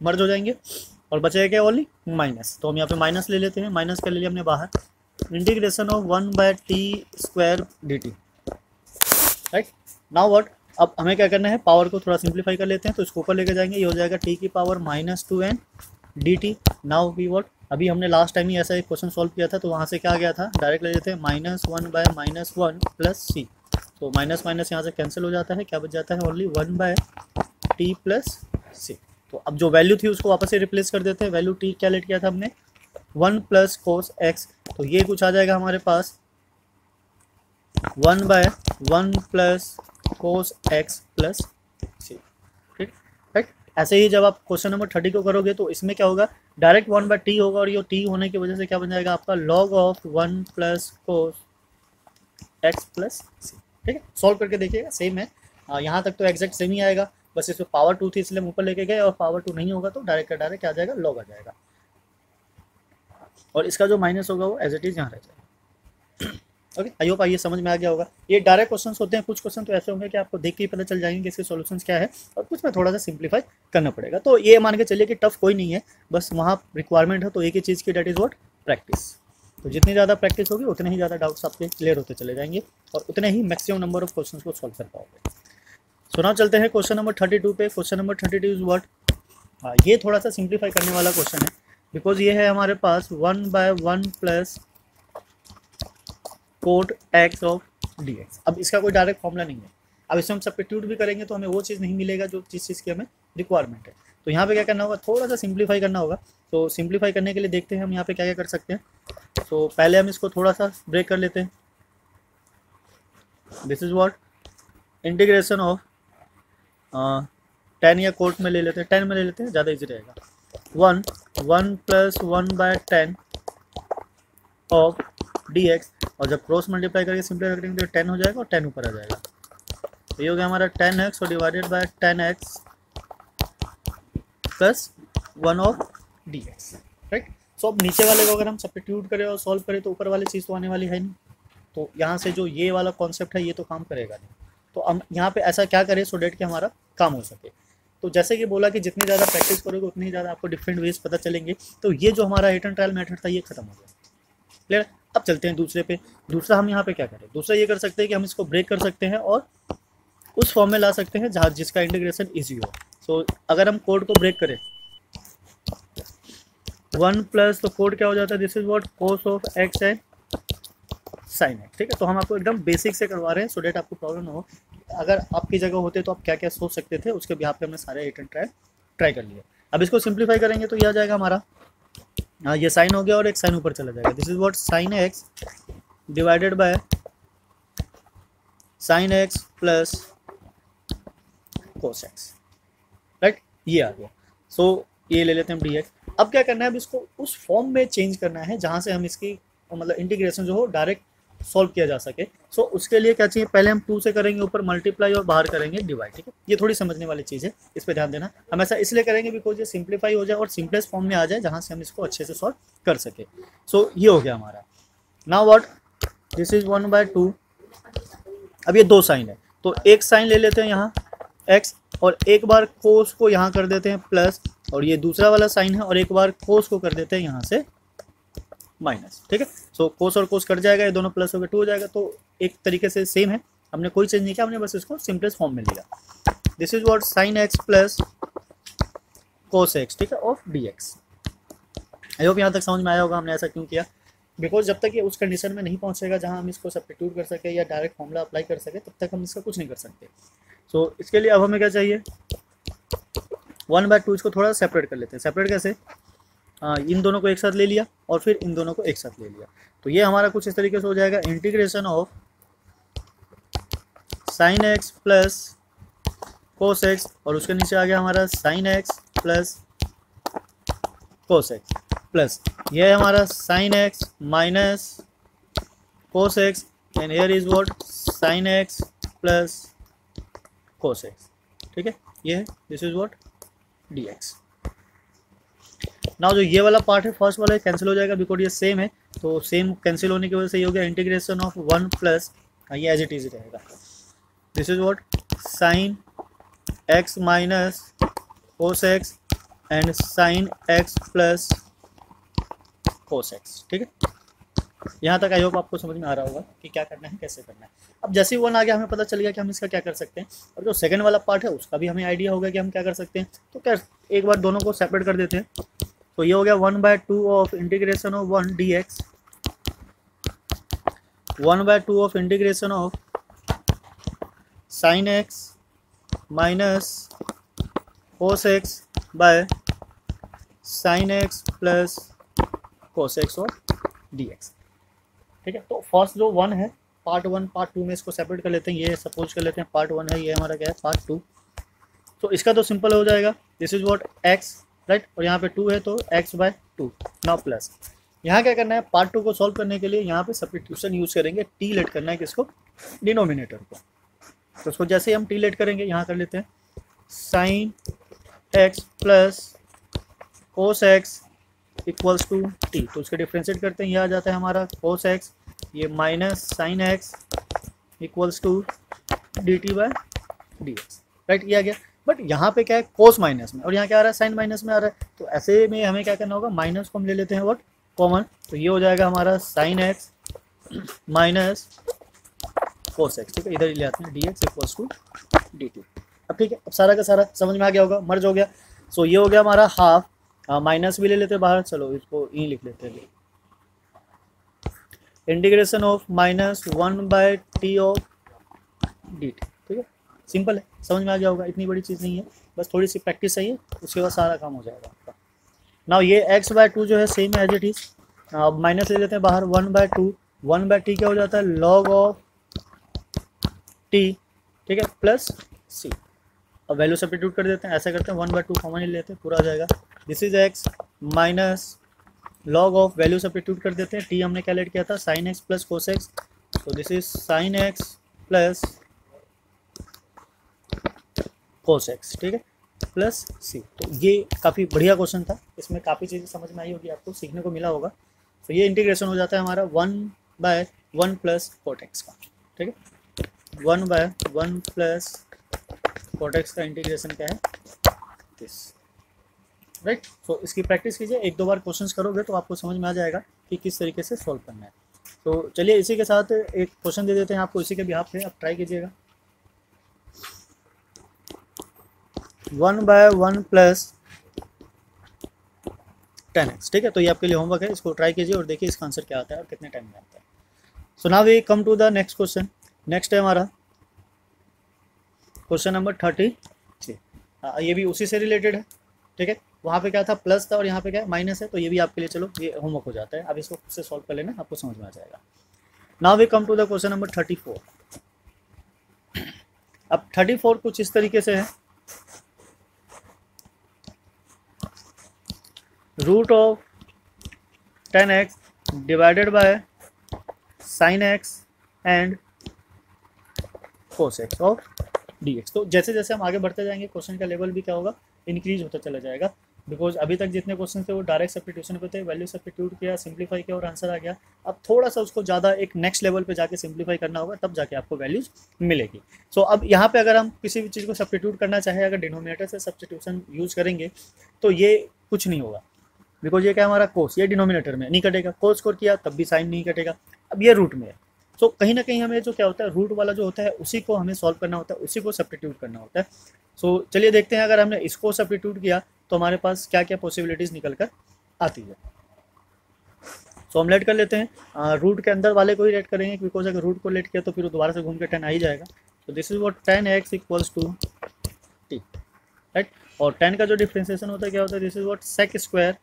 मर्ज हो जाएंगे और बचेगा क्या ओनली माइनस। तो हम यहाँ पे माइनस ले लेते हैं, माइनस कर ले लिया हमने बाहर। Integration of 1/t² dt, right. Now what, अब हमें क्या करना है, पावर को थोड़ा सिंप्लीफाई कर लेते हैं। तो इसको ऊपर लेकर जाएंगे, ये हो जाएगा t की power -2n dt। Now we what, अभी हमने लास्ट टाइम ही ऐसा एक क्वेश्चन सॉल्व किया था तो वहाँ से क्या गया था, डायरेक्ट ले लेते हैं -1/-1 प्लस c। तो माइनस माइनस यहाँ से कैंसिल हो जाता है, क्या बच जाता है ओनली 1/t प्लस c। तो अब जो वैल्यू थी उसको वापस से रिप्लेस कर देते हैं। वैल्यू t क्या लेट किया था हमने, 1 प्लस कोस x। तो ये कुछ आ जाएगा हमारे पास 1/1 plus cos x plus c, ठीक, राइट। ऐसे ही जब आप क्वेश्चन नंबर 30 को करोगे तो इसमें क्या होगा, डायरेक्ट 1/t होगा और ये t होने की वजह से क्या बन जाएगा आपका log of 1 plus cos x plus c, ठीक है। सॉल्व करके देखिएगा, सेम है। यहाँ तक तो एग्जैक्ट सेम ही आएगा, बस इसमें पावर 2 थी इसलिए हम ऊपर लेके गए, और पावर 2 नहीं होगा तो डायरेक्ट का डायरेक्ट क्या आ जाएगा, लॉग आ जाएगा। और इसका जो माइनस होगा वो एज इट इज़ यहाँ रह जाएगा। ओके, आई होप ये समझ में आ गया होगा। ये डायरेक्ट क्वेश्चंस होते हैं, कुछ क्वेश्चन तो ऐसे होंगे कि आपको देख के ही पता चल जाएंगे कि इसके सॉल्यूशंस क्या है, और कुछ में थोड़ा सा सिंप्लीफाई करना पड़ेगा। तो ये मान के चलिए कि टफ कोई नहीं है, बस वहाँ रिक्वायरमेंट है तो एक ही चीज़ की, डेट इज़ व्हाट, प्रैक्टिस। तो जितनी ज़्यादा प्रैक्टिस होगी उतने ही ज़्यादा डाउट्स आपके क्लियर होते चले जाएंगे और उतने ही मैक्सिमम नंबर ऑफ क्वेश्चन को सॉल्व कर पाओगे। सो नाउ चलते हैं क्वेश्चन नंबर 32 पे। क्वेश्चन नंबर 32 इज व्हाट, ये थोड़ा सा सिंप्लीफाई करने वाला क्वेश्चन है, बिकॉज ये है हमारे पास 1/1 plus coat x of dx। अब इसका कोई डायरेक्ट फॉर्मूला नहीं है, अब इसमें हम सब्स्टिट्यूट भी करेंगे तो हमें वो चीज़ नहीं मिलेगा जो जिस चीज़ की हमें रिक्वायरमेंट है। तो यहाँ पे क्या करना होगा, थोड़ा सा सिंप्लीफाई करना होगा। तो सिंप्लीफाई करने के लिए देखते हैं हम यहाँ पे क्या क्या कर सकते हैं। तो पहले हम इसको थोड़ा सा ब्रेक कर लेते हैं। This is what, integration of 10 या कोट में ले लेते हैं, 10 में ले लेते हैं, ज़्यादा इजी रहेगा। 1 प्लस 1/10 ऑफ dx, और जब क्रॉस मल्टीप्लाई करके सिंप्लीफाई करेंगे तो 10 हो जाएगा और 10 ऊपर आ जाएगा। तो ये हो गया हमारा 10x और divided by 10x plus 1 of dx, right. So अब नीचे वाले को अगर हम सब्स्टिट्यूट करें और सॉल्व करें तो ऊपर वाली चीज़ तो आने वाली है नहीं, तो यहाँ से जो ये वाला कॉन्सेप्ट है ये तो काम करेगा नहीं। तो हम यहाँ पे ऐसा क्या करें सो डेट कि हमारा काम हो सके। तो जैसे कि बोला कि जितनी ज़्यादा प्रैक्टिस करोगे उतनी ज़्यादा आपको डिफरेंट वेज पता चलेंगे। तो ये जो हमारा हिट एंड ट्रायल मेथड था ये खत्म हो गया, क्लियर। अब चलते हैं दूसरे पे। दूसरा हम यहाँ पे क्या करें, दूसरा ये कर सकते हैं कि हम इसको ब्रेक कर सकते हैं और उस फॉर्म में ला सकते हैं जहाँ जिसका इंटीग्रेशन ईजी हो। सो अगर हम कोड को ब्रेक करें 1 प्लस, तो कोड क्या हो जाता है, this is what, cos of x and sine x, ठीक है। तो हम आपको एकदम बेसिक से करवा रहे हैं सो डेट आपको प्रॉब्लम ना हो। अगर आपकी जगह होते तो आप क्या क्या सोच सकते थे उसके बिहाफ पे हमने सारे हिट एंड ट्राई कर लिए। अब इसको सिंप्लीफाई करेंगे तो ये आ जाएगा हमारा, ये साइन हो गया और एक साइन ऊपर चला जाएगा। This is what, sine x divided by sine x plus cos x, right, ये आ गया। सो ये ले लेते हैं हम dx। अब क्या करना है, अब इसको उस फॉर्म में चेंज करना है जहाँ से हम इसकी मतलब इंटीग्रेशन जो हो डायरेक्ट सॉल्व किया जा सके। सो उसके लिए क्या चाहिए, पहले हम 2 से करेंगे ऊपर मल्टीप्लाई और बाहर करेंगे डिवाइड, ठीक है। ये थोड़ी समझने वाली चीज़ है, इस पर ध्यान देना। हम ऐसा इसलिए करेंगे बिकॉज ये सिंप्लीफाई हो जाए और सिंपलेस्ट फॉर्म में आ जाए जहाँ से हम इसको अच्छे से सॉल्व कर सके। सो ये हो गया हमारा। Now what, this is 1/2। अब ये 2 साइन है तो एक साइन ले लेते हैं यहाँ x, और एक बार कोस को यहाँ कर देते हैं प्लस, और ये दूसरा वाला साइन है और एक बार कोस को कर देते हैं यहाँ से माइनस, ठीक है। सो कोस और कोस कट जाएगा, ये दोनों प्लस होकर 2 हो जाएगा। तो एक तरीके से सेम है, हमने कोई चेंज नहीं किया, हमने बस इसको सिंपलेस्ट फॉर्म में लिया। This is what, sign x plus cos x, ठीक है, ऑफ dx। आई होप यहाँ तक समझ में आया होगा हमने ऐसा क्यों किया, बिकॉज जब तक ये उस कंडीशन में नहीं पहुँचेगा जहाँ हम इसको सब्स्टिट्यूट कर सके या डायरेक्ट फॉर्मूला अप्लाई कर सके तब तक हम इसका कुछ नहीं कर सकते। सो इसके लिए अब हमें क्या चाहिए, 1/2 इसको थोड़ा सेपरेट कर लेते हैं। सेपरेट कैसे, इन दोनों को एक साथ ले लिया और फिर इन दोनों को एक साथ ले लिया। तो ये हमारा कुछ इस तरीके से हो जाएगा, integration of sine x plus cos x, और उसके नीचे आ गया हमारा sine x plus cos x, plus ये है हमारा sine x minus cos x, and here is what, sign x plus cos x, ठीक है। ये है, this is what dx। Now जो ये वाला पार्ट है फर्स्ट वाला कैंसिल हो जाएगा बिकॉज ये सेम है, तो सेम कैंसिल होने की वजह से ये हो गया इंटीग्रेशन ऑफ 1 प्लस, ये एज इट इज रहेगा, this is what sign x minus cos x and sign x plus cos x. ठीक है, यहाँ तक आई होप आपको समझ में आ रहा होगा कि क्या करना है, कैसे करना है। अब जैसे ही 1 आ गया हमें पता चल गया कि हम इसका क्या कर सकते हैं, और जो सेकंड वाला पार्ट है उसका भी हमें आइडिया होगा कि हम क्या कर सकते हैं। तो क्या एक बार दोनों को सेपरेट कर देते हैं। तो ये हो गया 1/2 of integration of 1 dx, 1/2 of integration of sine x minus cos x bye sine x plus cos x और dx। ठीक है, तो फर्स्ट जो 1 है पार्ट 1 पार्ट 2 में इसको सेपरेट कर लेते हैं। ये सपोज कर लेते हैं पार्ट 1 है, ये हमारा क्या है पार्ट 2। तो इसका तो सिंपल हो जाएगा, this is what x, right, और यहाँ पे 2 है तो x/2। नाउ प्लस यहाँ क्या करना है, पार्ट 2 को सॉल्व करने के लिए यहाँ पे सब्स्टिट्यूशन यूज करेंगे, टी लेट करना है किसको, डिनोमिनेटर को। तो उसको जैसे ही हम टी लेट करेंगे यहाँ कर लेते हैं sine x plus cos x equals to t, तो उसके डिफ्रेंशिएट करते हैं, ये आ जाता है हमारा कोस एक्स, ये minus sine x equals to d t by d x, right, ये आ गया। बट यहाँ पे क्या है कोस माइनस में, और यहाँ क्या आ रहा है साइन माइनस में आ रहा है, तो ऐसे में हमें क्या करना होगा, माइनस को हम ले लेते हैं व्हाट कॉमन, तो ये हो जाएगा हमारा sine x minus cos x. ठीक है, इधर ही ले आते हैं d x equals to d t. अब ठीक है, अब सारा का सारा समझ में आ गया होगा, मर्ज हो गया। सो ये हो गया हमारा हाफ, माइनस भी ले लेते हैं बाहर, चलो इसको ई लिख लेते हैं, integration of -1/t of dt। ठीक है, सिंपल है, समझ में आ गया होगा, इतनी बड़ी चीज़ नहीं है, बस थोड़ी सी प्रैक्टिस चाहिए, उसके बाद सारा काम हो जाएगा आपका। नाउ ये x/2 जो है same as it is, minus ले लेते हैं बाहर, 1/2, 1/t क्या हो जाता है लॉग ऑफ t, ठीक है, प्लस c। अब वैल्यू सब्स्टिट्यूट कर देते हैं, ऐसा करते हैं 1/2 कॉमन ही लेते हैं, पूरा आ जाएगा, this is x minus log of value substitute कर देते हैं, टी हमने कैलकुलेट किया था sine x plus cos x, तो this is sine x plus cos x, ठीक है, प्लस सी। तो ये काफ़ी बढ़िया क्वेश्चन था, इसमें काफ़ी चीज़ें समझ में आई होगी, आपको सीखने को मिला होगा। तो ये इंटीग्रेशन हो जाता है हमारा 1/1 प्लस कोट एक्स का। ठीक है, 1/1 प्लस कोट एक्स का इंटीग्रेशन क्या है दिस, राइट। सो इसकी प्रैक्टिस कीजिए, एक दो बार क्वेश्चंस करोगे तो आपको समझ में आ जाएगा कि किस तरीके से सॉल्व करना है। तो चलिए इसी के साथ एक क्वेश्चन दे देते हैं आपको, इसी के बिहाफ पे आप ट्राई कीजिएगा। 1/1 प्लस 10x, ठीक है, तो ये आपके लिए होमवर्क है, इसको ट्राई कीजिए और देखिए इसका आंसर क्या आता है और कितने टाइम में आता है। So now we come to the next question. Next है हमारा क्वेश्चन नंबर 33। ये भी उसी से रिलेटेड है, ठीक है, वहाँ पे क्या था प्लस था और यहाँ पे क्या माइनस है, तो ये भी आपके लिए चलो ये होमवर्क हो जाता है, अब इसको खुद से सॉल्व कर लेना, आपको समझ में आ जाएगा। Now we come to the question number 34। अब 34 कुछ इस तरीके से है, root of 10x divided by sine x and cos x of dx। तो जैसे जैसे हम आगे बढ़ते जाएंगे क्वेश्चन का लेवल भी क्या होगा, इंक्रीज होता चला जाएगा, बिकॉज अभी तक जितने क्वेश्चन थे वो डायरेक्ट सब्स्टिट्यूशन पे थे, वैल्यू सब्स्टिट्यूट किया, सिंप्लीफाई किया और आंसर आ गया। अब थोड़ा सा उसको ज़्यादा एक नेक्स्ट लेवल पे जाके सिंप्लीफाई करना होगा, तब जाके आपको वैल्यूज मिलेगी। सो अब यहाँ पे अगर हम किसी भी चीज़ को सब्स्टिट्यूट करना चाहें, अगर डिनोमिनेटर से सब्स्टिट्यूशन यूज करेंगे तो ये कुछ नहीं होगा, बिकॉज ये क्या हमारा कोस, ये डिनोमिनेटर में नहीं कटेगा, कोस को किया तब भी साइन नहीं कटेगा, अब ये रूट में है। सो कहीं ना कहीं हमें जो क्या होता है रूट वाला जो होता है उसी को हमें सॉल्व करना होता है, उसी को सब्स्टिट्यूट करना होता है। सो चलिए देखते हैं अगर हमने इसको सब्स्टिट्यूट किया तो हमारे पास क्या क्या पॉसिबिलिटीज़ निकल कर आती है। सो हम लेट कर लेते हैं, रूट के अंदर वाले को ही लेट करेंगे, बिकॉज अगर रूट को लेट किया तो फिर दोबारा से घूम के 10 आ ही जाएगा। तो this is what 10x equals to t, right, और 10 का जो डिफ्रेंसिएशन होता है क्या होता है, this is what sec square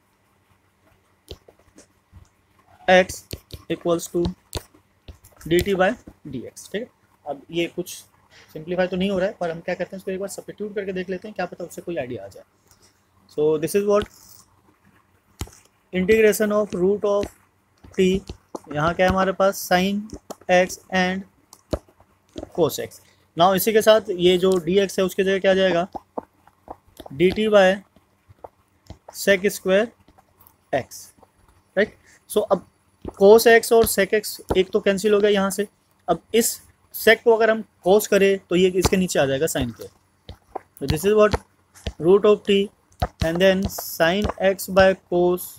x equals to dt by dx। ठीक है, अब ये कुछ सिंप्लीफाई तो नहीं हो रहा है, पर हम क्या करते हैं इसको एक बार सब्स्टिट्यूट करके देख लेते हैं, क्या पता उससे कोई आइडिया आ जाए। So this is what integration of root of t, यहाँ क्या है हमारे पास sine x and cos x। Now इसी के साथ ये जो dx है उसकी जगह क्या आ जाएगा dt by sec square x, right. So अब कोस एक्स और सेक एक्स एक तो कैंसिल हो गया यहाँ से। अब इस सेक को अगर हम कोस करें तो ये इसके नीचे आ जाएगा साइन के। तो this is what root of t and then sine x by cos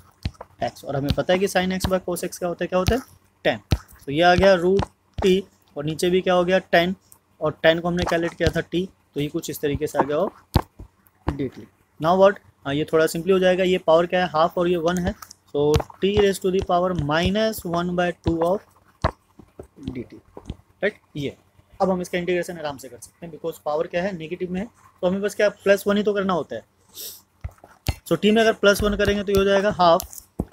x, और हमें पता है कि sine x by cos x क्या होता है, क्या होता है, टेन। तो ये आ गया रूट टी और नीचे भी क्या हो गया, टेन, और टेन को हमने कैलकुलेट किया था टी, तो ये कुछ इस तरीके से आ गया हो डी टी। नाउ व्हाट, ये थोड़ा सिंपली हो जाएगा, ये पावर क्या है हाफ और ये वन है, so t raise to the power -1/2 of d t, right. ये अब हम इसका इंटीग्रेशन आराम से कर सकते हैं बिकॉज पावर क्या है नेगेटिव में है, तो हमें बस क्या +1 ही तो करना होता है। सो टी में अगर +1 करेंगे तो ये हो जाएगा हाफ,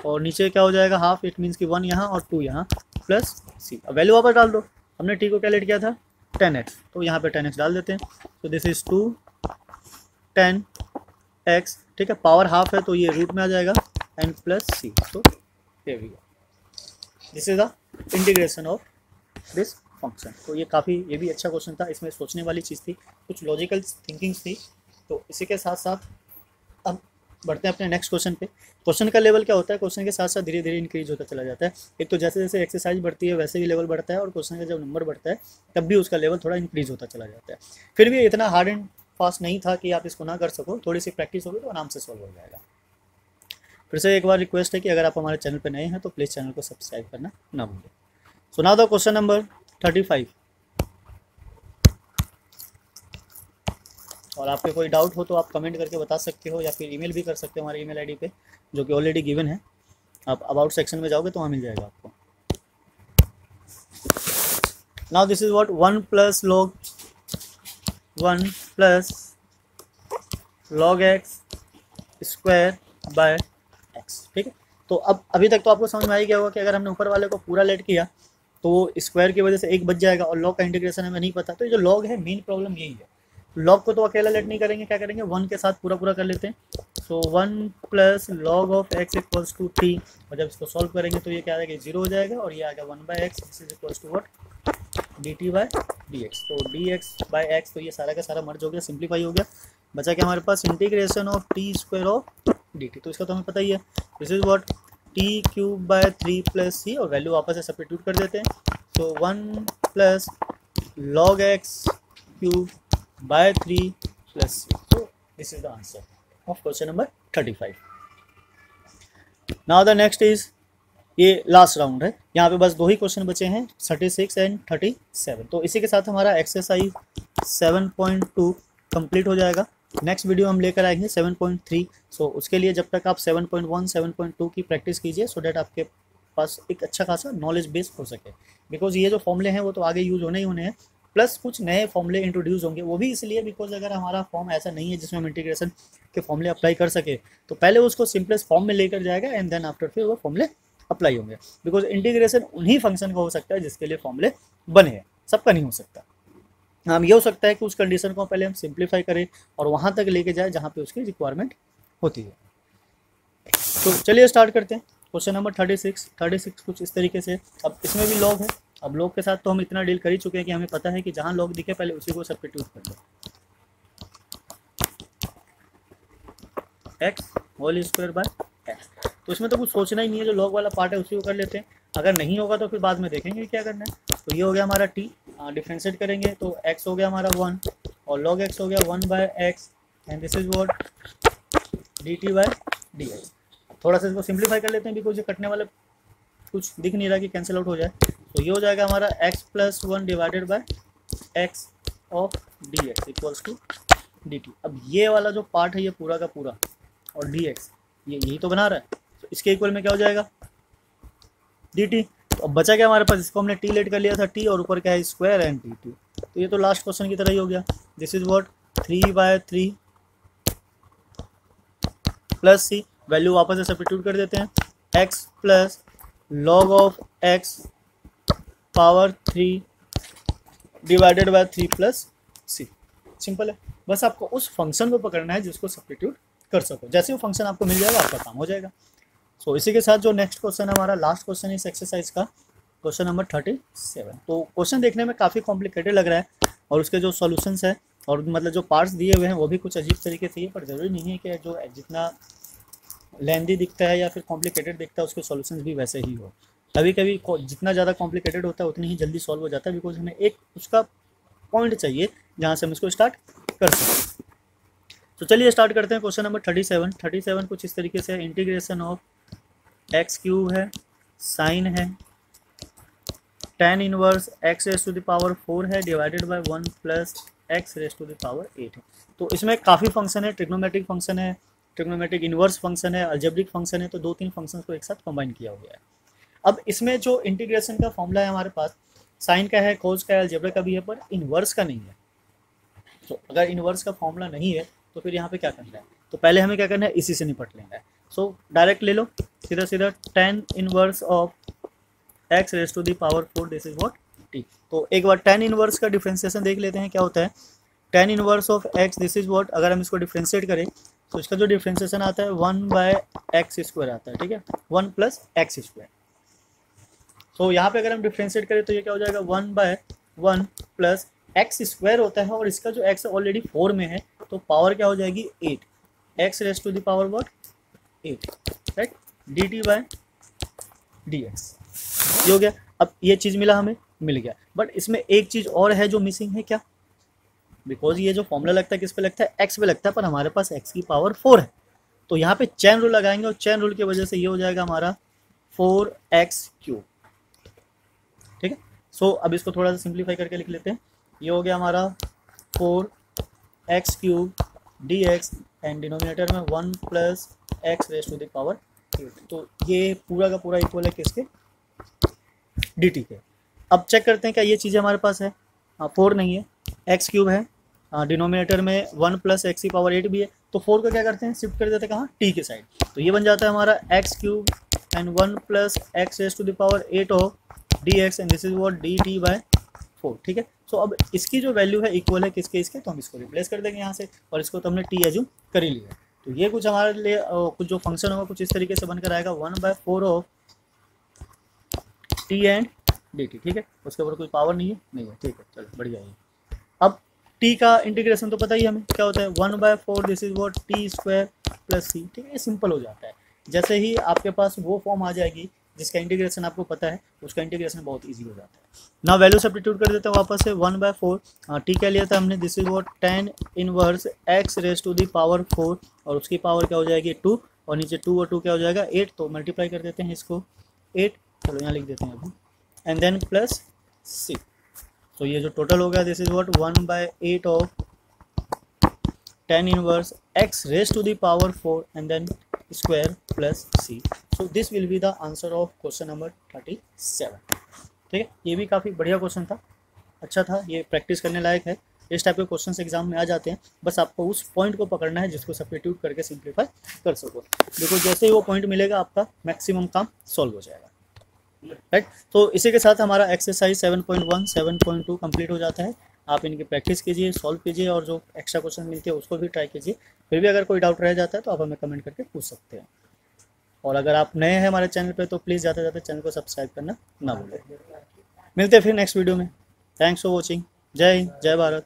और नीचे क्या हो जाएगा हाफ, इट मीन्स कि 1 यहाँ और 2 यहाँ प्लस सी। अब वैल्यू वापस डाल दो, हमने टी को कैलकुलेट किया था 10x, तो यहाँ पे 10x डाल देते हैं। तो दिस इज 2 10x, ठीक है, पावर हाफ है तो ये रूट में आ जाएगा एंड प्लस सी। तो this is the integration of this function. तो ये भी अच्छा क्वेश्चन था, इसमें सोचने वाली चीज़ थी, कुछ लॉजिकल थिंकिंग्स थी। तो इसी के साथ साथ अब बढ़ते हैं अपने नेक्स्ट क्वेश्चन पे। क्वेश्चन का लेवल क्या होता है, क्वेश्चन के साथ साथ धीरे धीरे इंक्रीज होता चला जाता है। एक तो जैसे जैसे एक्सरसाइज बढ़ती है वैसे भी लेवल बढ़ता है, और क्वेश्चन का जब नंबर बढ़ता है तब भी उसका लेवल थोड़ा इंक्रीज होता चला जाता है। फिर भी इतना हार्ड एंड फास्ट नहीं था कि आप इसको ना कर सको, थोड़ी सी प्रैक्टिस होगी तो आराम से सॉल्व हो जाएगा। फिर से एक बार रिक्वेस्ट है कि अगर आप हमारे चैनल पर नए हैं तो प्लीज़ चैनल को सब्सक्राइब करना ना भूलें। So now the question number 35। और आपके कोई डाउट हो तो आप कमेंट करके बता सकते हो, या फिर ईमेल भी कर सकते हो हमारे ईमेल आईडी पे जो कि ऑलरेडी गिवन है। आप अबाउट सेक्शन में जाओगे तो वहाँ मिल जाएगा आपको। Now this is what 1 + log 1 + log x square by x, ठीक है। तो अब अभी तक तो आपको समझ में आ ही गया होगा कि अगर हमने ऊपर वाले को पूरा लेट किया तो स्क्वायर की वजह से एक बच जाएगा, और लॉग का इंटीग्रेशन हमें नहीं पता। तो ये जो लॉग है मेन प्रॉब्लम यही है। लॉग को तो अकेला लेट नहीं करेंगे, क्या करेंगे 1 के साथ पूरा कर लेते हैं। सो 1 + log of x = 3, और जब इसको सॉल्व करेंगे तो ये क्या आ जाएगा 0 हो जाएगा, और ये आ गया 1/x, this is equals to what dt/dx। तो dx/x, तो ये सारा का सारा मर्ज हो गया, सिंप्लीफाई हो गया, बचा क्या हमारे पास integration of t² of dt। तो इसका तो हमें पता ही है, this is what t³ + 3 + c, और वैल्यू वापस से सब्स्टिट्यूट कर देते हैं। तो 1 + log x³ by 3 + c। So this is the answer of question number 35. Now the next is, ये लास्ट राउंड है, यहाँ पे बस 2 ही क्वेश्चन बचे हैं 36 एंड 37। तो इसी के साथ हमारा एक्सरसाइज 7.2 कंप्लीट हो जाएगा। नेक्स्ट वीडियो हम लेकर आएंगे 7.3। सो उसके लिए जब तक आप 7.1 7.2 की प्रैक्टिस कीजिए, सो डैट आपके पास एक अच्छा खासा नॉलेज बेस हो सके। बिकॉज ये जो फॉर्मूले हैं वो तो आगे यूज होने ही होने हैं, प्लस कुछ नए फॉर्मूले इंट्रोड्यूस होंगे, वो भी इसलिए बिकॉज अगर हमारा फॉर्म ऐसा नहीं है जिसमें हम इंटीग्रेशन के फॉर्मूले अप्लाई कर सके, तो पहले उसको सिंपलेस्ट फॉर्म में लेकर जाएगा एंड देन आफ्टर फिर वो फॉर्मूले अप्लाई होंगे। बिकॉज इंटीग्रेशन उन्हीं फंक्शन का हो सकता है जिसके लिए फॉर्मूले बने हैं, सबका नहीं हो सकता। हम ये हो सकता है कि उस कंडीशन को पहले हम सिंप्लीफाई करें और वहाँ तक लेके जाए जहाँ पे उसकी रिक्वायरमेंट होती है। तो चलिए स्टार्ट करते हैं। क्वेश्चन नंबर 36 कुछ इस तरीके से। अब इसमें भी लॉग है। अब लॉग के साथ तो हम इतना डील कर ही चुके हैं कि हमें पता है कि जहाँ लॉग दिखे पहले उसी को सब्स्टिट्यूट कर दो। x² तो इसमें तो कुछ सोचना ही नहीं है, जो लॉग वाला पार्ट है उसी को कर लेते हैं। अगर नहीं होगा तो फिर बाद में देखेंगे क्या करना है। तो ये हो गया हमारा t, डिफ्रेंशिएट करेंगे तो x हो गया हमारा 1 और log x हो गया 1/x and this is what dt/dx। थोड़ा सा इसको सिंप्लीफाई कर लेते हैं बिकॉज ये कटने वाला कुछ दिख नहीं रहा कि कैंसिल आउट हो जाए। तो ये हो जाएगा हमारा x + 1 / x of dx equals to dt। अब ये वाला जो पार्ट है ये पूरा का पूरा और dx ये यही तो बना रहा है, तो इसके इक्वल में क्या हो जाएगा dt। तो अब बचा क्या हमारे पास, इसको हमने t लेट कर लिया था t और ऊपर क्या है स्क्वायर एंड dt। तो ये तो लास्ट क्वेश्चन की तरह ही हो गया। This is what 3/3 plus c, value वापस से सब्स्टिट्यूट कर देते हैं, x + log of x power 3 / 3 + c। Simple है, बस आपको उस फंक्शन को पकड़ना है जिसको सब्स्टिट्यूट कर सको। जैसे वो फंक्शन आपको मिल जाएगा आपका काम हो जाएगा। सो इसी के साथ जो नेक्स्ट क्वेश्चन है हमारा लास्ट क्वेश्चन इस एक्सरसाइज का, क्वेश्चन नंबर 37। तो क्वेश्चन देखने में काफ़ी कॉम्प्लिकेटेड लग रहा है और उसके जो सॉल्यूशंस है और मतलब जो पार्ट्स दिए हुए हैं वो भी कुछ अजीब तरीके से है, पर ज़रूरी नहीं है कि जो जितना लेंदी दिखता है या फिर कॉम्प्लिकेटेड दिखता है उसके सॉल्यूशंस भी वैसे ही हो। कभी कभी जितना ज़्यादा कॉम्प्लिकेटेड होता है उतनी ही जल्दी सॉल्व हो जाता है, बिकॉज हमें एक उसका पॉइंट चाहिए जहाँ से हम इसको स्टार्ट कर सकते। तो चलिए स्टार्ट करते हैं। क्वेश्चन नंबर 37 कुछ इस तरीके से, इंटीग्रेशन ऑफ एक्स क्यूब है, साइन है, tan inverse x raise to the power 4 है divided by 1 plus x raise to the power 8 है। तो इसमें काफ़ी फंक्शन है, ट्रिग्नोमेट्रिक फंक्शन है, ट्रिग्नोमेट्रिक इनवर्स फंक्शन है, अलजेब्रिक फंक्शन है, तो 2-3 फंक्शंस को एक साथ कंबाइन किया हुआ है। अब इसमें जो इंटीग्रेशन का फॉर्मूला है हमारे पास, साइन का है, कोस का है, अलजेब्रा का भी है, पर इनवर्स का नहीं है। तो अगर इनवर्स का फॉर्मूला नहीं है तो फिर यहाँ पे क्या करना है, तो पहले हमें क्या करना है, इसी से निपट लेना है। सो डायरेक्ट ले लो, सीधा सीधा tan inverse of x raise to the power 4, this is what t। तो एक बार tan इनवर्स का डिफ्रेंसिएशन देख लेते हैं क्या होता है। tan inverse of x, this is what, अगर हम इसको डिफ्रेंशिएट करें तो इसका जो डिफ्रेंसिएशन आता है 1/x² आता है, ठीक है, 1 प्लस x²। तो यहाँ पे अगर हम डिफ्रेंशिएट करें तो ये क्या हो जाएगा, 1/1 प्लस x² होता है, और इसका जो x ऑलरेडी 4 में है तो पावर क्या हो जाएगी 8, x raise to the power what 8, right, dt/dx। ये हो गया। अब ये चीज़ मिला, हमें मिल गया, बट इसमें एक चीज़ और है जो मिसिंग है, क्या, बिकॉज ये जो फॉर्मूला लगता है किस पे लगता है, x पे लगता है, पर हमारे पास x की पावर 4 है। तो यहाँ पे चेन रूल लगाएंगे और चेन रूल की वजह से ये हो जाएगा हमारा 4x³, ठीक है। सो अब इसको थोड़ा सा सिंप्लीफाई करके लिख लेते हैं। ये हो गया हमारा 4x³ dx एंड डिनोमिनेटर में 1 plus x raise to the power 8। तो ये पूरा का पूरा इक्वल है किसके, dt के। अब चेक करते हैं क्या ये चीज़ें हमारे पास है, 4 नहीं है, x³ है, डिनोमिनेटर में 1 प्लस एक्स की पावर 8 भी है, तो 4 को क्या करते हैं, शिफ्ट कर देते हैं कहाँ, t के साइड। तो ये बन जाता है हमारा x³ and 1 plus x raise to the power 8 of dx and this is what dt/4, ठीक है। सो अब इसकी जो वैल्यू है इक्वल है किसके, इसके, तो हम इसको रिप्लेस कर देंगे यहाँ से, और इसको तो हमने t एज्यूम कर ही लिया। तो ये कुछ हमारे लिए कुछ जो फंक्शन होगा कुछ इस तरीके से बनकर आएगा, 1/4 ऑफ t एंड dt, ठीक है। उसके ऊपर कोई पावर नहीं है, ठीक है, चलो बढ़िया है। अब t का इंटीग्रेशन तो पता ही हमें क्या होता है, 1/4 this is what t² plus c, ठीक है, ये सिंपल हो जाता है। जैसे ही आपके पास वो फॉर्म आ जाएगी जिसका इंटीग्रेशन आपको पता है, उसका इंटीग्रेशन बहुत इजी हो जाता है। ना वैल्यू सब्स्टिट्यूट कर देते हैं वापस से, 1/4 टी क्या लिया था हमने, this is what tan inverse x raise to the power 4, और उसकी पावर क्या हो जाएगी 2, और नीचे 2 और 2 क्या हो जाएगा 8, तो मल्टीप्लाई कर देते हैं इसको 8, चलो यहाँ लिख देते हैं अभी, एंड देन प्लस c। तो ये जो टोटल हो गया this is what 1/8 of tan inverse x raise to the power 4 and then square plus c। So this will be the answer of question number 37, ठीक है। ये भी काफ़ी बढ़िया क्वेश्चन था, अच्छा था, ये प्रैक्टिस करने लायक है। इस टाइप के क्वेश्चन एग्जाम में आ जाते हैं, बस आपको उस पॉइंट को पकड़ना है जिसको सब्स्टिट्यूट करके सिंप्लीफाई कर सको। देखो जैसे ही वो पॉइंट मिलेगा आपका मैक्सिमम काम सॉल्व हो जाएगा, राइट। तो इसी के साथ हमारा एक्सरसाइज 7.1 7.2 कंप्लीट हो जाता है। आप इनकी प्रैक्टिस कीजिए, सॉल्व कीजिए, और जो एक्स्ट्रा क्वेश्चन मिलते हैं उसको भी ट्राई कीजिए। फिर भी अगर कोई डाउट रह जाता है तो आप हमें कमेंट करके पूछ सकते हैं। और अगर आप नए हैं हमारे चैनल पे तो प्लीज़ ज़्यादा से ज़्यादा चैनल को सब्सक्राइब करना ना भूलें। मिलते हैं फिर नेक्स्ट वीडियो में। Thanks for watching. जय हिंद, जय भारत।